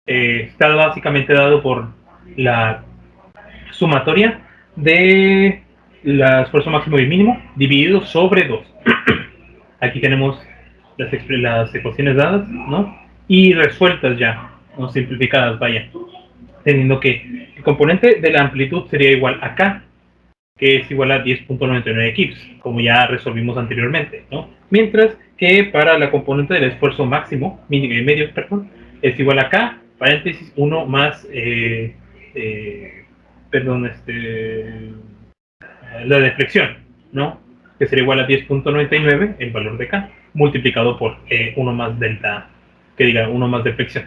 B: Está básicamente dado por la sumatoria de el esfuerzo máximo y mínimo dividido sobre 2. Aquí tenemos las ecuaciones dadas, ¿no? Y resueltas ya, no simplificadas, vaya. Teniendo que el componente de la amplitud sería igual a K, que es igual a 10.99 kips, como ya resolvimos anteriormente, ¿no? Mientras que para la componente del esfuerzo máximo, medio, perdón, es igual a K, paréntesis, 1 más, la deflexión, ¿no? Que sería igual a 10.99, el valor de K, multiplicado por 1 más delta, 1 más deflexión,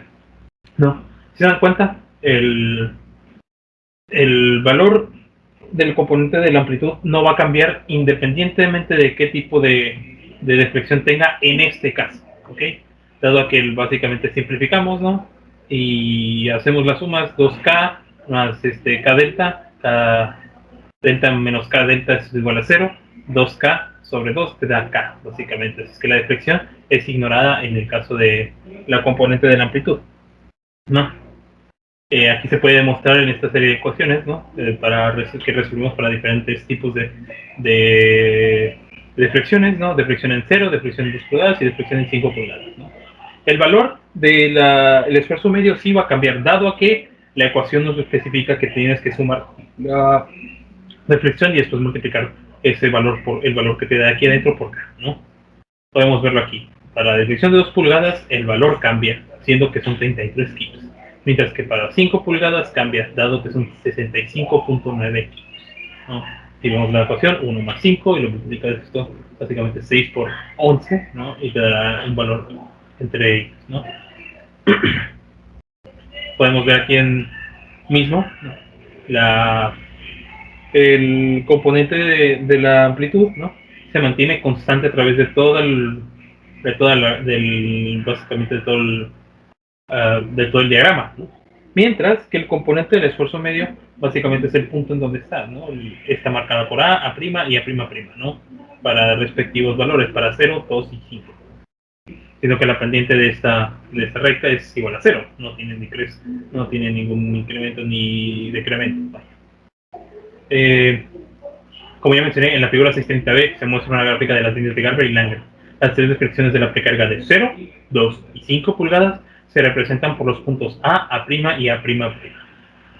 B: ¿no? Si se dan cuenta, el valor del componente de la amplitud no va a cambiar independientemente de qué tipo de deflexión tenga en este caso, ¿ok? Dado a que básicamente simplificamos, ¿no? Y hacemos las sumas, 2K más K delta, K delta menos K delta es igual a 0, 2K sobre 2 te da K, básicamente. Es que la deflexión es ignorada en el caso de la componente de la amplitud, ¿no? Aquí se puede demostrar en esta serie de ecuaciones, ¿no? Que resolvimos para diferentes tipos de deflexiones, ¿no? Deflexión en 0, deflexión en 2 pulgadas y deflexión en 5 pulgadas, ¿no? El valor del esfuerzo medio sí va a cambiar, dado a que la ecuación nos especifica que tienes que sumar la deflexión y después multiplicar ese valor por el valor que te da aquí adentro por K, ¿no? Podemos verlo aquí. Para la deflexión de 2 pulgadas, el valor cambia, siendo que son 33 kilos. Mientras que para 5 pulgadas cambia, dado que son 65.9 kilos, ¿no? Si vemos la ecuación, 1 más 5 y lo multiplicas esto, básicamente 6 por 11, ¿no? Y te dará un valor entre ellos, ¿no? Podemos ver aquí mismo, ¿no? El componente de la amplitud, ¿no? Se mantiene constante a través de básicamente de todo el diagrama, ¿no? Mientras que el componente del esfuerzo medio básicamente es el punto en donde está, ¿no? Está marcada por A' y A', ¿no? Para respectivos valores, para 0, 2 y 5. Siendo que la pendiente de esta recta es igual a 0, no tiene ningún incremento ni decremento. Como ya mencioné, en la figura 630b se muestra una gráfica de las líneas de Gerber y Langer. Las tres descripciones de la precarga de 0, 2 y 5 pulgadas se representan por los puntos A', y A''.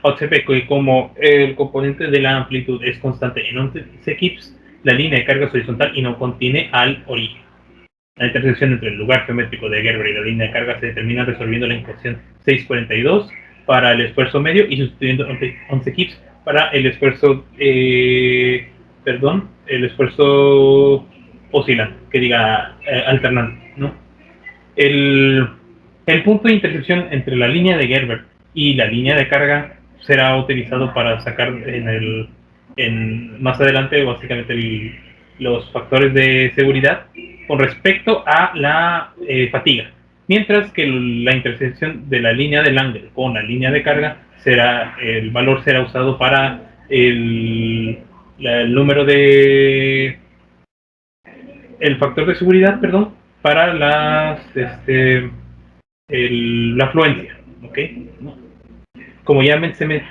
B: Observe que como el componente de la amplitud es constante en 11 kips, la línea de carga es horizontal y no contiene al origen. La intersección entre el lugar geométrico de Gerber y la línea de carga se determina resolviendo la ecuación 642 para el esfuerzo medio y sustituyendo 11 kips para el esfuerzo, el esfuerzo oscilante, alternante, ¿no? El punto de intersección entre la línea de Gerber y la línea de carga será utilizado para sacar más adelante básicamente los factores de seguridad con respecto a la fatiga, mientras que la intersección de la línea de Langer con la línea de carga el valor será usado para el número de el factor de seguridad, perdón, para la afluencia, ¿ok? Como ya mencioné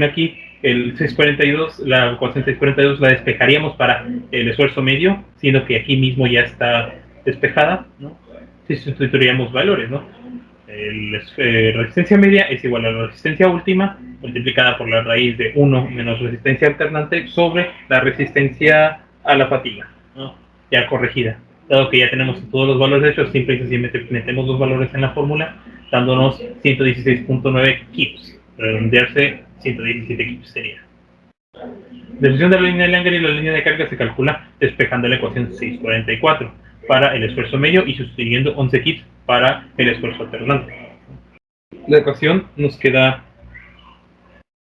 B: aquí, el 642, la ecuación 642 la despejaríamos para el esfuerzo medio, siendo que aquí mismo ya está despejada, ¿no? Si sustituiríamos valores, ¿no? Resistencia media es igual a la resistencia última multiplicada por la raíz de 1 menos resistencia alternante sobre la resistencia a la fatiga, ¿no? Ya corregida. Dado que ya tenemos todos los valores hechos, simple y sencillamente metemos los valores en la fórmula, dándonos 116.9 kips. Redondearse, 117 kips sería. La deflexión de la línea de Langer y la línea de carga se calcula despejando la ecuación 644 para el esfuerzo medio y sustituyendo 11 kips para el esfuerzo alternante. La ecuación nos queda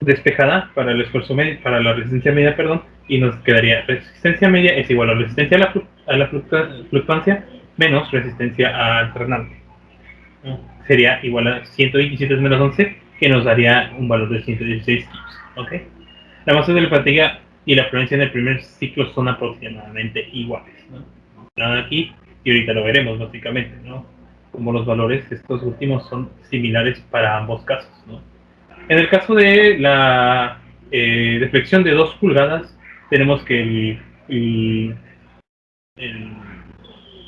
B: despejada para el esfuerzo medio, para la resistencia media, perdón, y nos quedaría resistencia media es igual a resistencia a la fluctuancia menos resistencia alternante. ¿No? Sería igual a 127 menos 11, que nos daría un valor de 116 kilos. ¿Okay? La masa de la fatiga y la afluencia en el primer ciclo son aproximadamente iguales, ¿no? Nada aquí, y ahorita lo veremos básicamente, ¿no? Como los valores, estos últimos son similares para ambos casos, ¿no? En el caso de la deflexión de 2 pulgadas, tenemos que el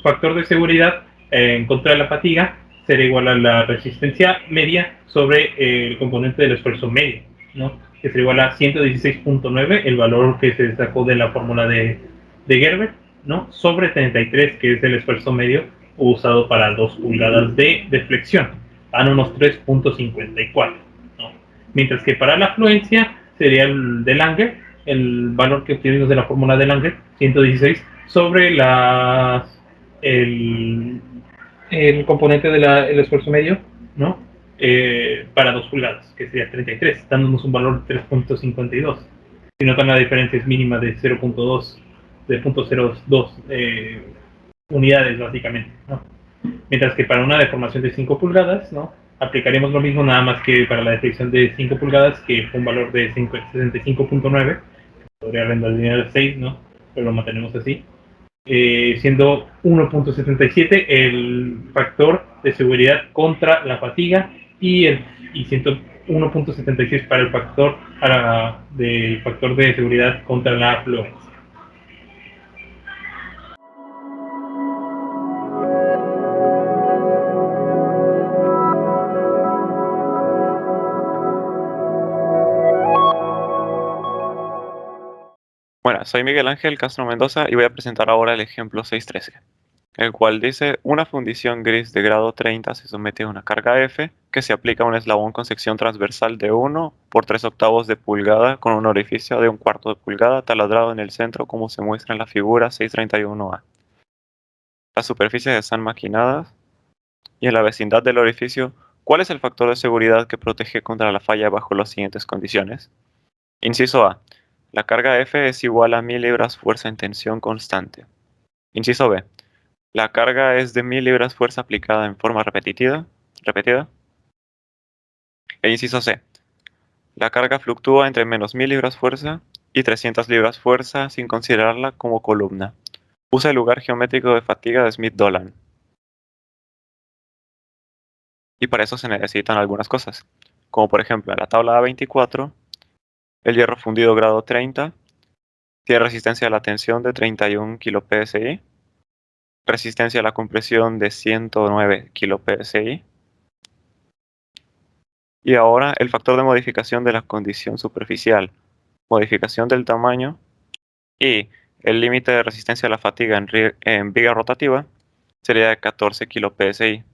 B: factor de seguridad en contra de la fatiga será igual a la resistencia media sobre el componente del esfuerzo medio, ¿no? Que será igual a 116.9, el valor que se sacó de la fórmula de Gerber, ¿no? Sobre 33, que es el esfuerzo medio usado para 2 pulgadas de deflexión, dan unos 3.54, ¿no? Mientras que para la afluencia sería el de Langer, el valor que obtuvimos de la fórmula de Langer, 116, sobre el, el componente del esfuerzo medio, ¿no? Para 2 pulgadas, que sería 33, dándonos un valor de 3.52. Si notan, la diferencia es mínima de 0.2, de 0.02 unidades, básicamente, ¿no? Mientras que para una deformación de 5 pulgadas, ¿no? Aplicaremos lo mismo, nada más que para la deflexión de 5 pulgadas, que fue un valor de 65.9, podría redondear a 6, ¿no? Pero lo mantenemos así. Siendo 1.77 el factor de seguridad contra la fatiga y 1.76 para el factor del factor de seguridad contra la afluencia.
E: Bueno, soy Miguel Ángel Castro Mendoza y voy a presentar ahora el ejemplo 613, el cual dice: una fundición gris de grado 30 se somete a una carga F que se aplica a un eslabón con sección transversal de 1 por 3/8 de pulgada con un orificio de 1/4 de pulgada taladrado en el centro, como se muestra en la figura 631A. Las superficies están maquinadas y en la vecindad del orificio, ¿cuál es el factor de seguridad que protege contra la falla bajo las siguientes condiciones? Inciso A. La carga F es igual a 1000 libras fuerza en tensión constante. Inciso B. La carga es de 1000 libras fuerza aplicada en forma repetida. E inciso C. La carga fluctúa entre menos 1000 libras fuerza y 300 libras fuerza sin considerarla como columna. Usa el lugar geométrico de fatiga de Smith-Dolan. Y para eso se necesitan algunas cosas, como por ejemplo en la tabla A24, el hierro fundido grado 30 tiene resistencia a la tensión de 31 kPsi, resistencia a la compresión de 109 kPsi, y ahora el factor de modificación de la condición superficial, modificación del tamaño y el límite de resistencia a la fatiga en viga rotativa sería de 14 kPsi.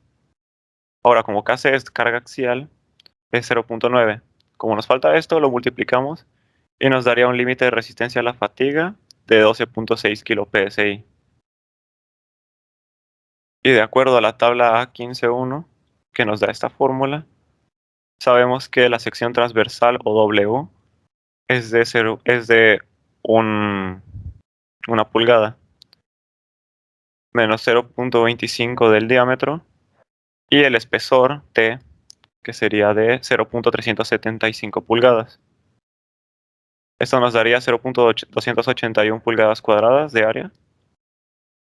E: Ahora, como Kc es carga axial, es 0.9. Como nos falta esto, lo multiplicamos y nos daría un límite de resistencia a la fatiga de 12.6 kPsi. Y de acuerdo a la tabla A15.1 que nos da esta fórmula, sabemos que la sección transversal o W es de una pulgada menos 0.25 del diámetro y el espesor T, que sería de 0.375 pulgadas. Esto nos daría 0.281 pulgadas cuadradas de área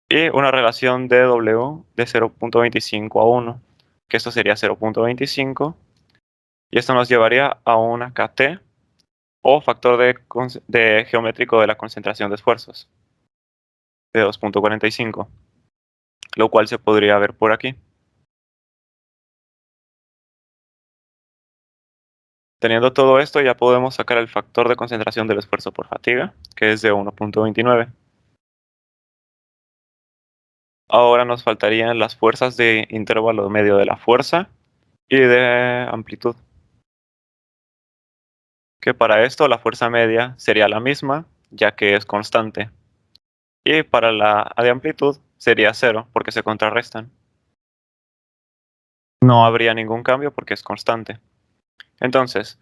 E: y una relación de W de 0.25 a 1, que esto sería 0.25, y esto nos llevaría a una KT o factor de geométrico de la concentración de esfuerzos de 2.45, lo cual se podría ver por aquí. Teniendo todo esto, ya podemos sacar el factor de concentración del esfuerzo por fatiga, que es de 1.29. Ahora nos faltarían las fuerzas de intervalo medio de la fuerza y de amplitud. Que para esto la fuerza media sería la misma, ya que es constante. Y para la de amplitud sería 0, porque se contrarrestan. No habría ningún cambio porque es constante. Entonces,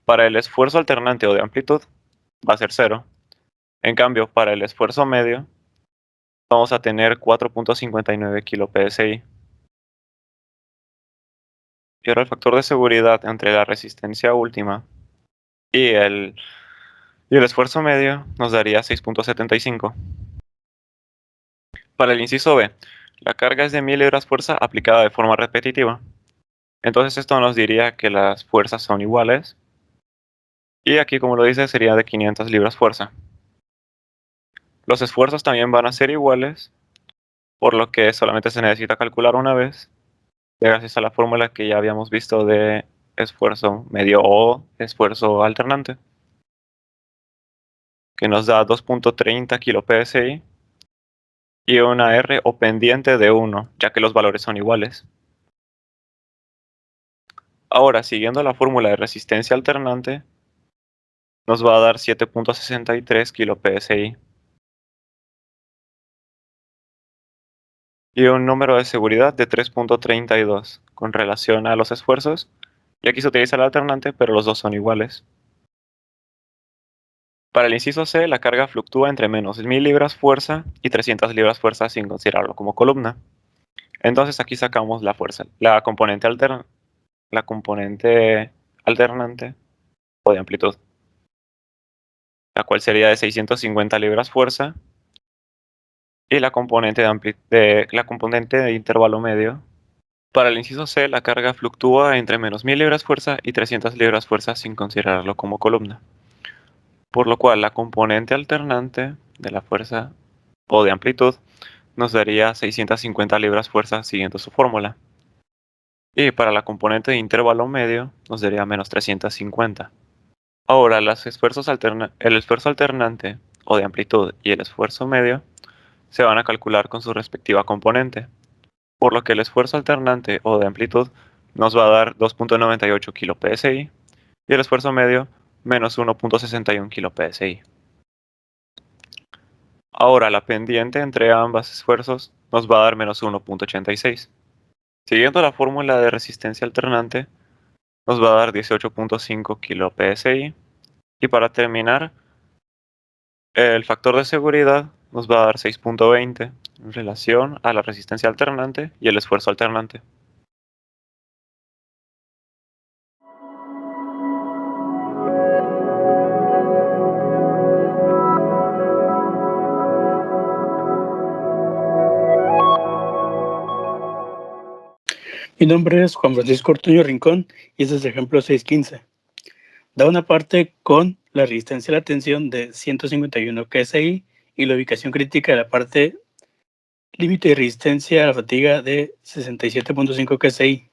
E: para el esfuerzo alternante o de amplitud, va a ser 0. En cambio, para el esfuerzo medio, vamos a tener 4.59 kPSI. Y ahora el factor de seguridad entre la resistencia última y el esfuerzo medio nos daría 6.75. Para el inciso B, la carga es de 1000 libras fuerza aplicada de forma repetitiva. Entonces esto nos diría que las fuerzas son iguales. Y aquí, como lo dice, sería de 500 libras fuerza. Los esfuerzos también van a ser iguales, por lo que solamente se necesita calcular una vez, gracias a la fórmula que ya habíamos visto de esfuerzo medio o esfuerzo alternante, que nos da 2.30 kPSI y una R o pendiente de 1, ya que los valores son iguales. Ahora, siguiendo la fórmula de resistencia alternante, nos va a dar 7.63 kPSI. Y un número de seguridad de 3.32 con relación a los esfuerzos. Y aquí se utiliza el alternante, pero los dos son iguales. Para el inciso C, la carga fluctúa entre menos 1000 libras fuerza y 300 libras fuerza sin considerarlo como columna. Entonces aquí sacamos la fuerza, la componente alternante o de amplitud, la cual sería de 650 libras fuerza, y la componente de intervalo medio. Para el inciso C, la carga fluctúa entre menos 1000 libras fuerza y 300 libras fuerza sin considerarlo como columna. Por lo cual, la componente alternante de la fuerza o de amplitud nos daría 650 libras fuerza siguiendo su fórmula. Y para la componente de intervalo medio nos daría menos 350. Ahora, el esfuerzo alternante o de amplitud y el esfuerzo medio se van a calcular con su respectiva componente, por lo que el esfuerzo alternante o de amplitud nos va a dar 2.98 kPSI y el esfuerzo medio menos 1.61 kPSI. Ahora la pendiente entre ambos esfuerzos nos va a dar menos 1.86. Siguiendo la fórmula de resistencia alternante, nos va a dar 18.5 kPSI. Y para terminar, el factor de seguridad nos va a dar 6.20 en relación a la resistencia alternante y el esfuerzo alternante.
F: Mi nombre es Juan Francisco Ortuño Rincón y este es el ejemplo 6.15. Da una parte con la resistencia a la tensión de 151 KSI y la ubicación crítica de la parte límite de resistencia a la fatiga de 67.5 KSI.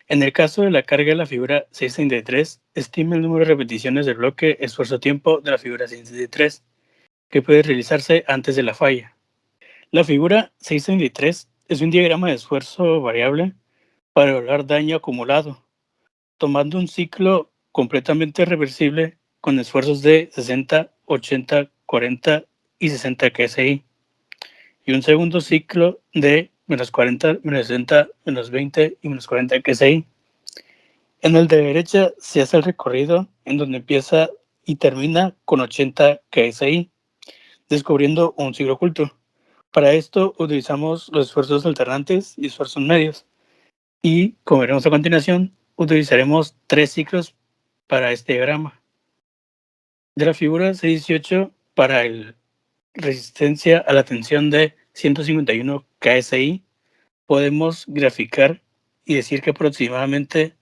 F: En el caso de la carga de la figura 633, estima el número de repeticiones del bloque esfuerzo-tiempo de la figura 633, que puede realizarse antes de la falla. La figura 633 es un diagrama de esfuerzo variable para evaluar daño acumulado, tomando un ciclo completamente reversible con esfuerzos de 60, 80, 40 y 60 KSI, y un segundo ciclo de menos 40, menos 60, menos 20 y menos 40 KSI. En el de derecha se hace el recorrido en donde empieza y termina con 80 KSI, descubriendo un ciclo oculto. Para esto utilizamos los esfuerzos alternantes y esfuerzos medios. Y, como veremos a continuación, utilizaremos 3 ciclos para este diagrama. De la figura 618 para el resistencia a la tensión de 151 KSI, podemos graficar y decir que aproximadamente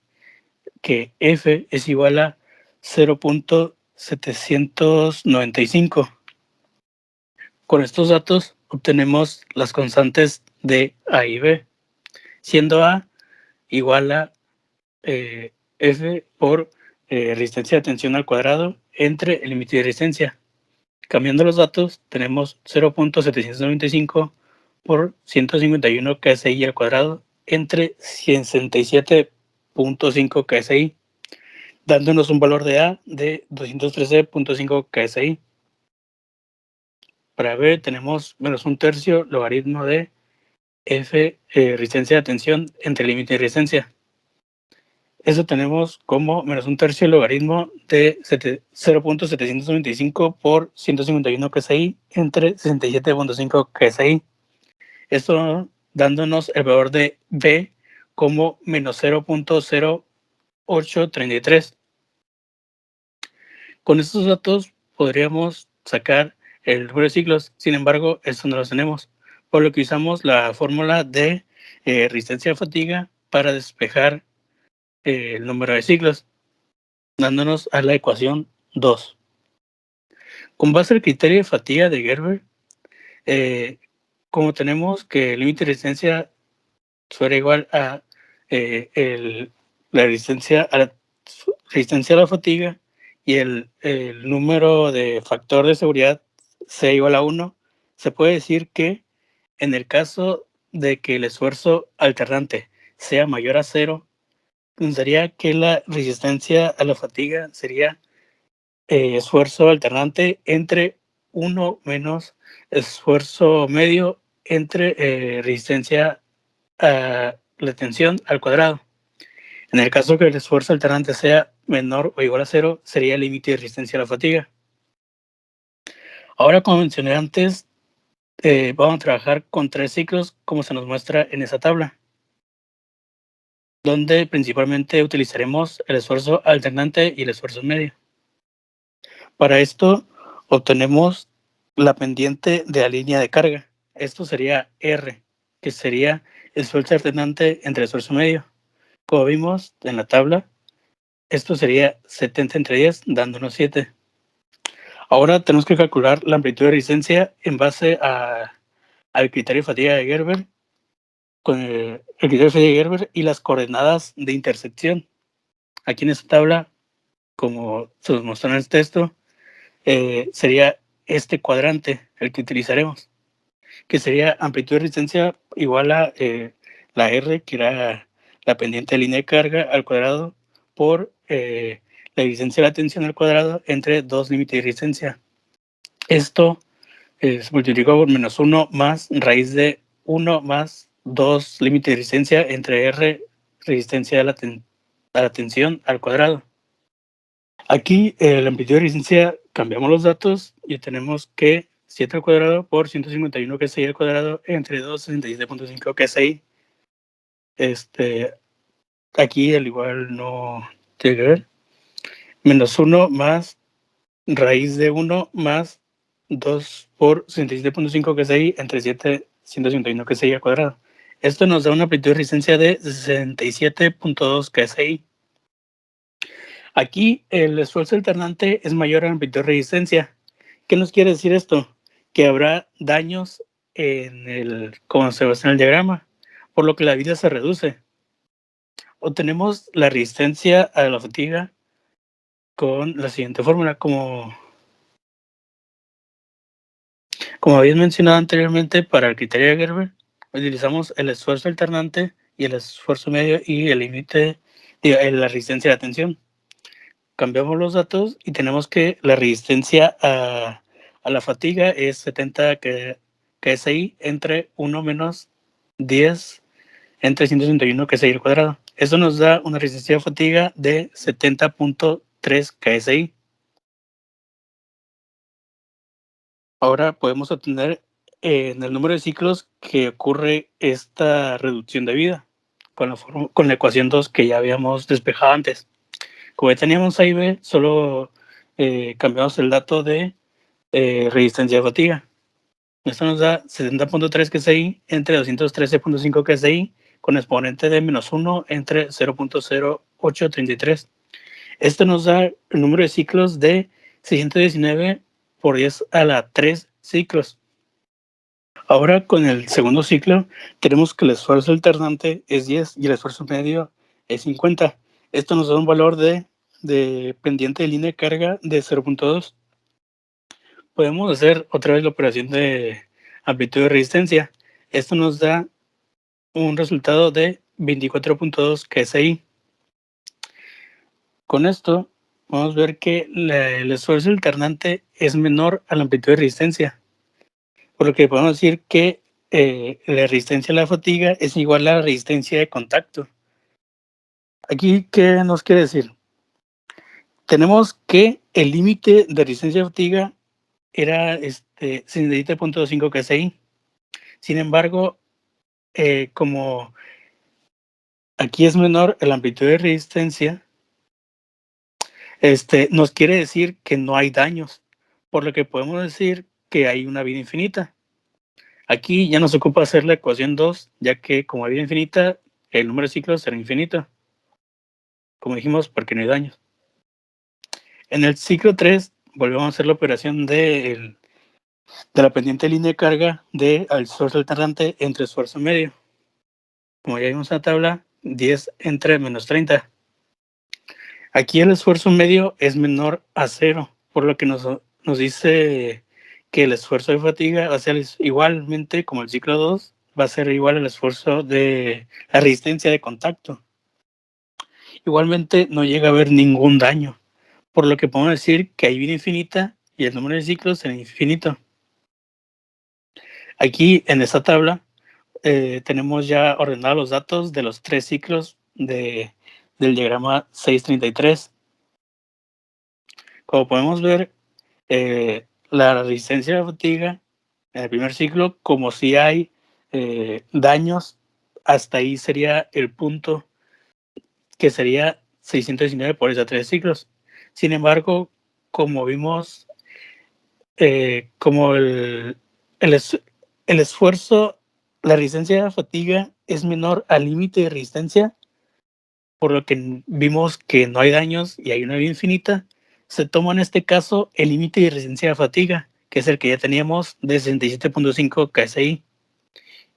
F: que F es igual a 0.795. Con estos datos obtenemos las constantes de A y B, siendo A igual a F por resistencia de tensión al cuadrado entre el límite de resistencia. Cambiando los datos, tenemos 0.795 por 151 KSI al cuadrado entre 67.5 KSI, dándonos un valor de A de 213.5 KSI. Para B tenemos menos un tercio logaritmo de F, resistencia de tensión entre límite y resistencia. Eso tenemos como menos un tercio del logaritmo de 0.795 por 151 KSI entre 67.5 KSI. Esto dándonos el valor de B como menos 0.0833. Con estos datos podríamos sacar el número de ciclos, sin embargo, esto no lo tenemos, por lo que usamos la fórmula de resistencia a fatiga para despejar el número de ciclos, dándonos a la ecuación 2. Con base al criterio de fatiga de Gerber, como tenemos que el límite de resistencia fuera igual a la resistencia a la fatiga y el número de factor de seguridad sea igual a 1, se puede decir que en el caso de que el esfuerzo alternante sea mayor a 0, pensaría que la resistencia a la fatiga sería esfuerzo alternante entre 1 menos esfuerzo medio entre resistencia a la tensión al cuadrado. En el caso que el esfuerzo alternante sea menor o igual a 0, sería el límite de resistencia a la fatiga. Ahora, como mencioné antes, vamos a trabajar con 3 ciclos como se nos muestra en esa tabla, donde principalmente utilizaremos el esfuerzo alternante y el esfuerzo medio. Para esto obtenemos la pendiente de la línea de carga. Esto sería R, que sería el esfuerzo alternante entre el esfuerzo medio. Como vimos en la tabla, esto sería 70 entre 10, dándonos 7. Ahora tenemos que calcular la amplitud de resistencia en base al criterio de fatiga de Gerber, con el criterio de fatiga de Gerber y las coordenadas de intersección. Aquí en esta tabla, como se nos mostró en el texto, sería este cuadrante el que utilizaremos, que sería amplitud de resistencia igual a la R, que era la pendiente de línea de carga al cuadrado, por la resistencia de la tensión al cuadrado entre dos límites de resistencia. Esto se multiplica por menos 1 más raíz de 1 más 2 límite de resistencia entre R, resistencia a la tensión al cuadrado. Aquí la amplitud de resistencia, cambiamos los datos y tenemos que 7 al cuadrado por 151 KSI al cuadrado entre 267.5 KSI. Aquí al igual no tiene que ver. Menos 1 más raíz de 1 más 2 por 67.5 KSI entre 7, 151 KSI al cuadrado. Esto nos da una amplitud de resistencia de 67.2 KSI. Aquí el esfuerzo alternante es mayor a la amplitud de resistencia. ¿Qué nos quiere decir esto? Que habrá daños como se ve en el diagrama, por lo que la vida se reduce. Obtenemos la resistencia a la fatiga con la siguiente fórmula. Como había mencionado anteriormente, para el criterio de Gerber, utilizamos el esfuerzo alternante y el esfuerzo medio y el límite de la resistencia a la tensión. Cambiamos los datos y tenemos que la resistencia a la fatiga es 70 KSI entre 1 menos 10 entre 161 KSI al cuadrado. Eso nos da una resistencia a fatiga de 70.3 KSI. Ahora podemos obtener en el número de ciclos que ocurre esta reducción de vida con la ecuación 2 que ya habíamos despejado antes. Como ya teníamos A y B, solo cambiamos el dato de resistencia a fatiga. Esto nos da 70.3 KSI entre 213.5 KSI con exponente de menos 1 entre 0.0833. Esto nos da el número de ciclos de 619 por 10 a la 3 ciclos. Ahora con el segundo ciclo tenemos que el esfuerzo alternante es 10 y el esfuerzo medio es 50. Esto nos da un valor de pendiente de línea de carga de 0.2. Podemos hacer otra vez la operación de amplitud de resistencia. Esto nos da un resultado de 24.2 KSI. Con esto vamos a ver que el esfuerzo alternante es menor a la amplitud de resistencia, por lo que podemos decir que la resistencia a la fatiga es igual a la resistencia de contacto. Aquí, ¿qué nos quiere decir? Tenemos que el límite de resistencia de fatiga era 67.5 KSI. Sin embargo, como aquí es menor la amplitud de resistencia, nos quiere decir que no hay daños, por lo que podemos decir que hay una vida infinita. Aquí ya nos ocupa hacer la ecuación 2, ya que como hay vida infinita, el número de ciclos será infinito. Como dijimos, porque no hay daños. En el ciclo 3, volvemos a hacer la operación de la pendiente línea de carga al esfuerzo alternante entre esfuerzo medio. Como ya vimos en la tabla, 10 entre menos 30. Aquí el esfuerzo medio es menor a 0, por lo que nos dice que el esfuerzo de fatiga va a ser igualmente como el ciclo 2, va a ser igual al esfuerzo de la resistencia de contacto. Igualmente no llega a haber ningún daño, por lo que podemos decir que hay vida infinita y el número de ciclos será infinito. Aquí en esta tabla tenemos ya ordenados los datos de los 3 ciclos del diagrama 633. Como podemos ver, la resistencia a la fatiga en el primer ciclo, como si hay daños, hasta ahí sería el punto que sería 619 por esos 3 ciclos. Sin embargo, como vimos, como el esfuerzo, la resistencia a la fatiga es menor al límite de resistencia, por lo que vimos que no hay daños y hay una vida infinita, se toma en este caso el límite de resistencia a la fatiga, que es el que ya teníamos de 67.5 KSI.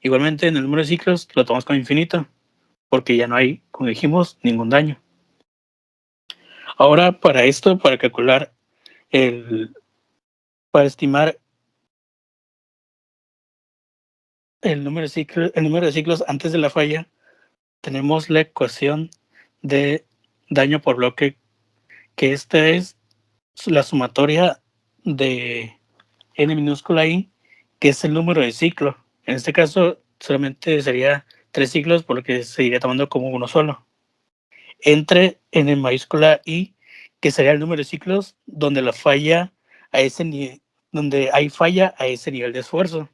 F: Igualmente en el número de ciclos lo tomamos como infinito, porque ya no hay, como dijimos, ningún daño. Ahora para esto, para calcular para estimar el número de ciclos antes de la falla, tenemos la ecuación de daño por bloque, que esta es la sumatoria de n minúscula i, que es el número de ciclo. En este caso solamente sería 3 ciclos, por lo que se iría tomando como uno solo. Entre n mayúscula i, que sería el número de ciclos donde la falla a ese nivel, donde hay falla a ese nivel de esfuerzo.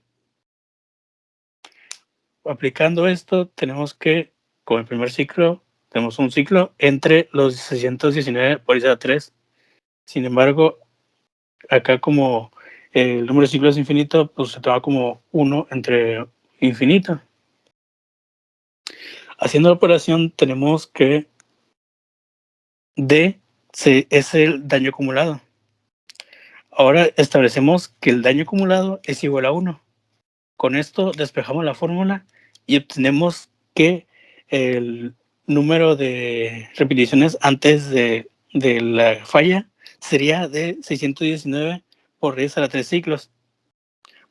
F: Aplicando esto, tenemos que, como el primer ciclo, tenemos un ciclo entre los 619 por esa 3. Sin embargo, acá como el número de ciclos es infinito, pues se toma como 1 entre infinito. Haciendo la operación, tenemos que D es el daño acumulado. Ahora establecemos que el daño acumulado es igual a 1. Con esto despejamos la fórmula y obtenemos que el número de repeticiones antes de la falla sería de 619 por 10 a la 3 ciclos.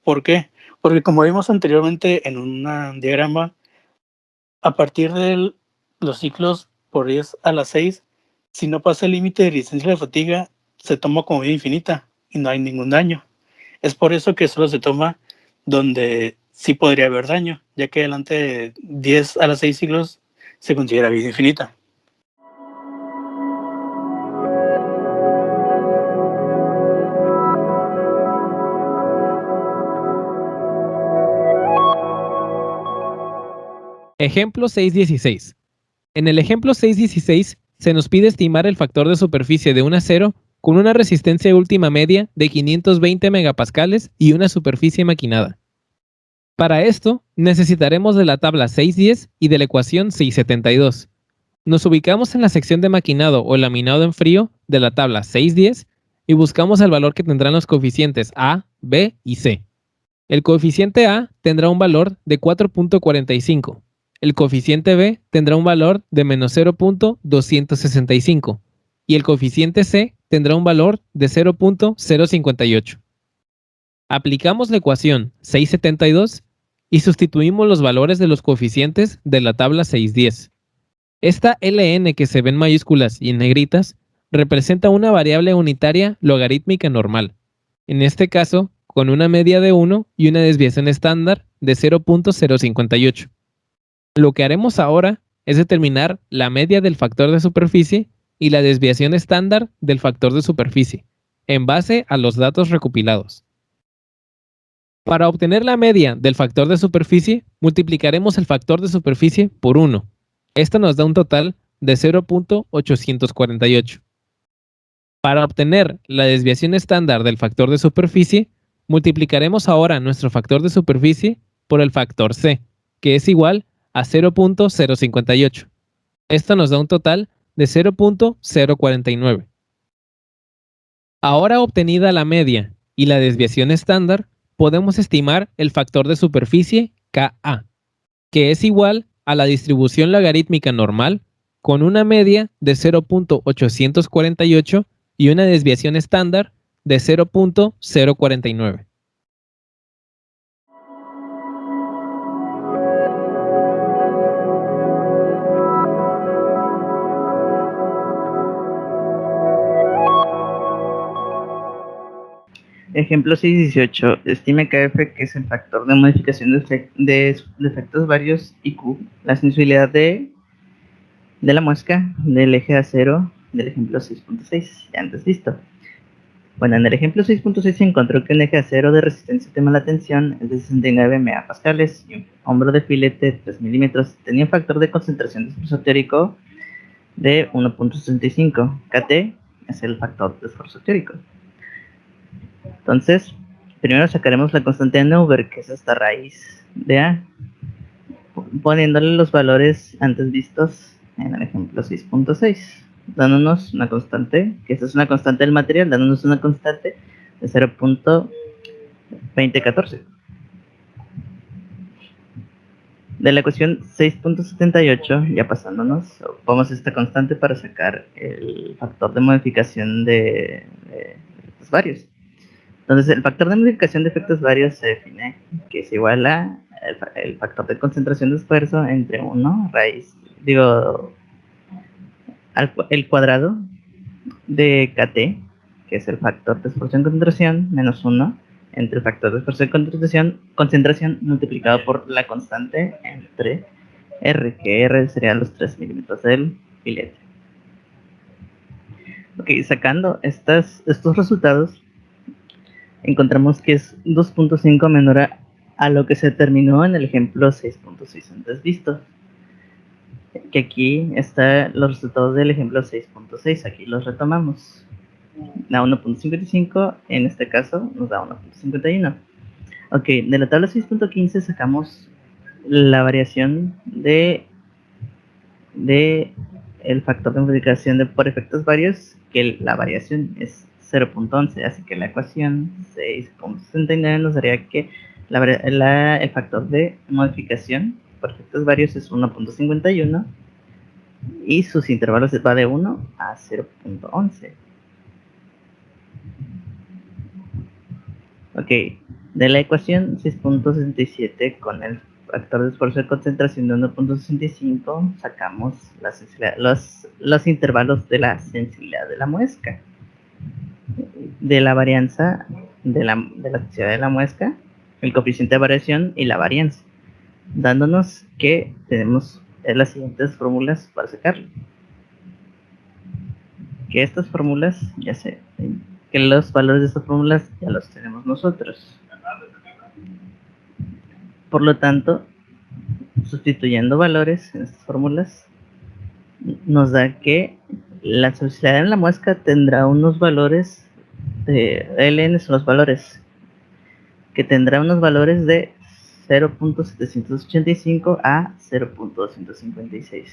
F: ¿Por qué? Porque como vimos anteriormente en un diagrama, a partir de los ciclos por 10 a la 6, si no pasa el límite de resistencia de fatiga, se toma como vida infinita y no hay ningún daño. Es por eso que solo se toma donde sí podría haber daño, ya que delante de 10 a la 6 ciclos se considera vida infinita.
A: Ejemplo 6.16. En el ejemplo 6.16 se nos pide estimar el factor de superficie de un acero con una resistencia última media de 520 megapascales y una superficie maquinada. Para esto necesitaremos de la tabla 6.10 y de la ecuación 6.72. Nos ubicamos en la sección de maquinado o laminado en frío de la tabla 6.10 y buscamos el valor que tendrán los coeficientes A, B y C. El coeficiente A tendrá un valor de 4.45. El coeficiente B tendrá un valor de menos 0.265 y el coeficiente C tendrá un valor de 0.058. Aplicamos la ecuación 672 y sustituimos los valores de los coeficientes de la tabla 610. Esta ln que se ve en mayúsculas y en negritas representa una variable unitaria logarítmica normal, en este caso con una media de 1 y una desviación estándar de 0.058. Lo que haremos ahora es determinar la media del factor de superficie y la desviación estándar del factor de superficie, en base a los datos recopilados. Para obtener la media del factor de superficie, multiplicaremos el factor de superficie por 1. Esto nos da un total de 0.848. Para obtener la desviación estándar del factor de superficie, multiplicaremos ahora nuestro factor de superficie por el factor C, que es igual a 0.058. Esto nos da un total de 0.049. Ahora obtenida la media y la desviación estándar, podemos estimar el factor de superficie Ka, que es igual a la distribución logarítmica normal con una media de 0.848 y una desviación estándar de 0.049.
D: Ejemplo 6.18. Estime KF, que es el factor de modificación de efectos varios, y Q, la sensibilidad de la muesca del eje de acero del ejemplo 6.6, ya antes visto. Bueno, en el ejemplo 6.6 se encontró que un eje de acero de resistencia tema a la tensión es de 69 megapascales y un hombro de filete de 3 milímetros tenía un factor de concentración de esfuerzo teórico de 1.65. KT es el factor de esfuerzo teórico. Entonces, primero sacaremos la constante de Neuberg, que es esta raíz de A, poniéndole los valores antes vistos en el ejemplo 6.6, dándonos una constante, que esta es una constante del material, dándonos una constante de 0.2014. De la ecuación 6.78, ya pasándonos, ocupamos esta constante para sacar el factor de modificación de efectos varios. Entonces, el factor de modificación de efectos varios se define que es igual a el factor de concentración de esfuerzo entre 1 raíz, el cuadrado de KT, que es el factor de esfuerzo en concentración, menos 1, entre el factor de esfuerzo en concentración multiplicado por la constante entre R, que R serían los 3 milímetros del filete. Ok, sacando estos resultados, encontramos que es 2.5 menor a lo que se determinó en el ejemplo 6.6 antes visto. Que aquí están los resultados del ejemplo 6.6, aquí los retomamos. Da 1.55, en este caso nos da 1.51. Ok, de la tabla 6.15 sacamos la variación de el factor de modificación por efectos varios, que la variación es 0.11, así que la ecuación 6.69 nos daría que el factor de modificación por efectos varios es 1.51 y sus intervalos va de 1 a 0.11. Ok, de la ecuación 6.67 con el factor de esfuerzo de concentración de 1.65 sacamos los intervalos de la sensibilidad de la muesca, de la varianza de la sensibilidad de la muesca, el coeficiente de variación y la varianza, dándonos que tenemos las siguientes fórmulas para sacarlo. Que estas fórmulas, que los valores de estas fórmulas ya los tenemos nosotros. Por lo tanto, sustituyendo valores en estas fórmulas, nos da que la sensibilidad en la muesca tendrá unos valores de Ln, son los valores que tendrá unos valores de 0.785 a 0.256.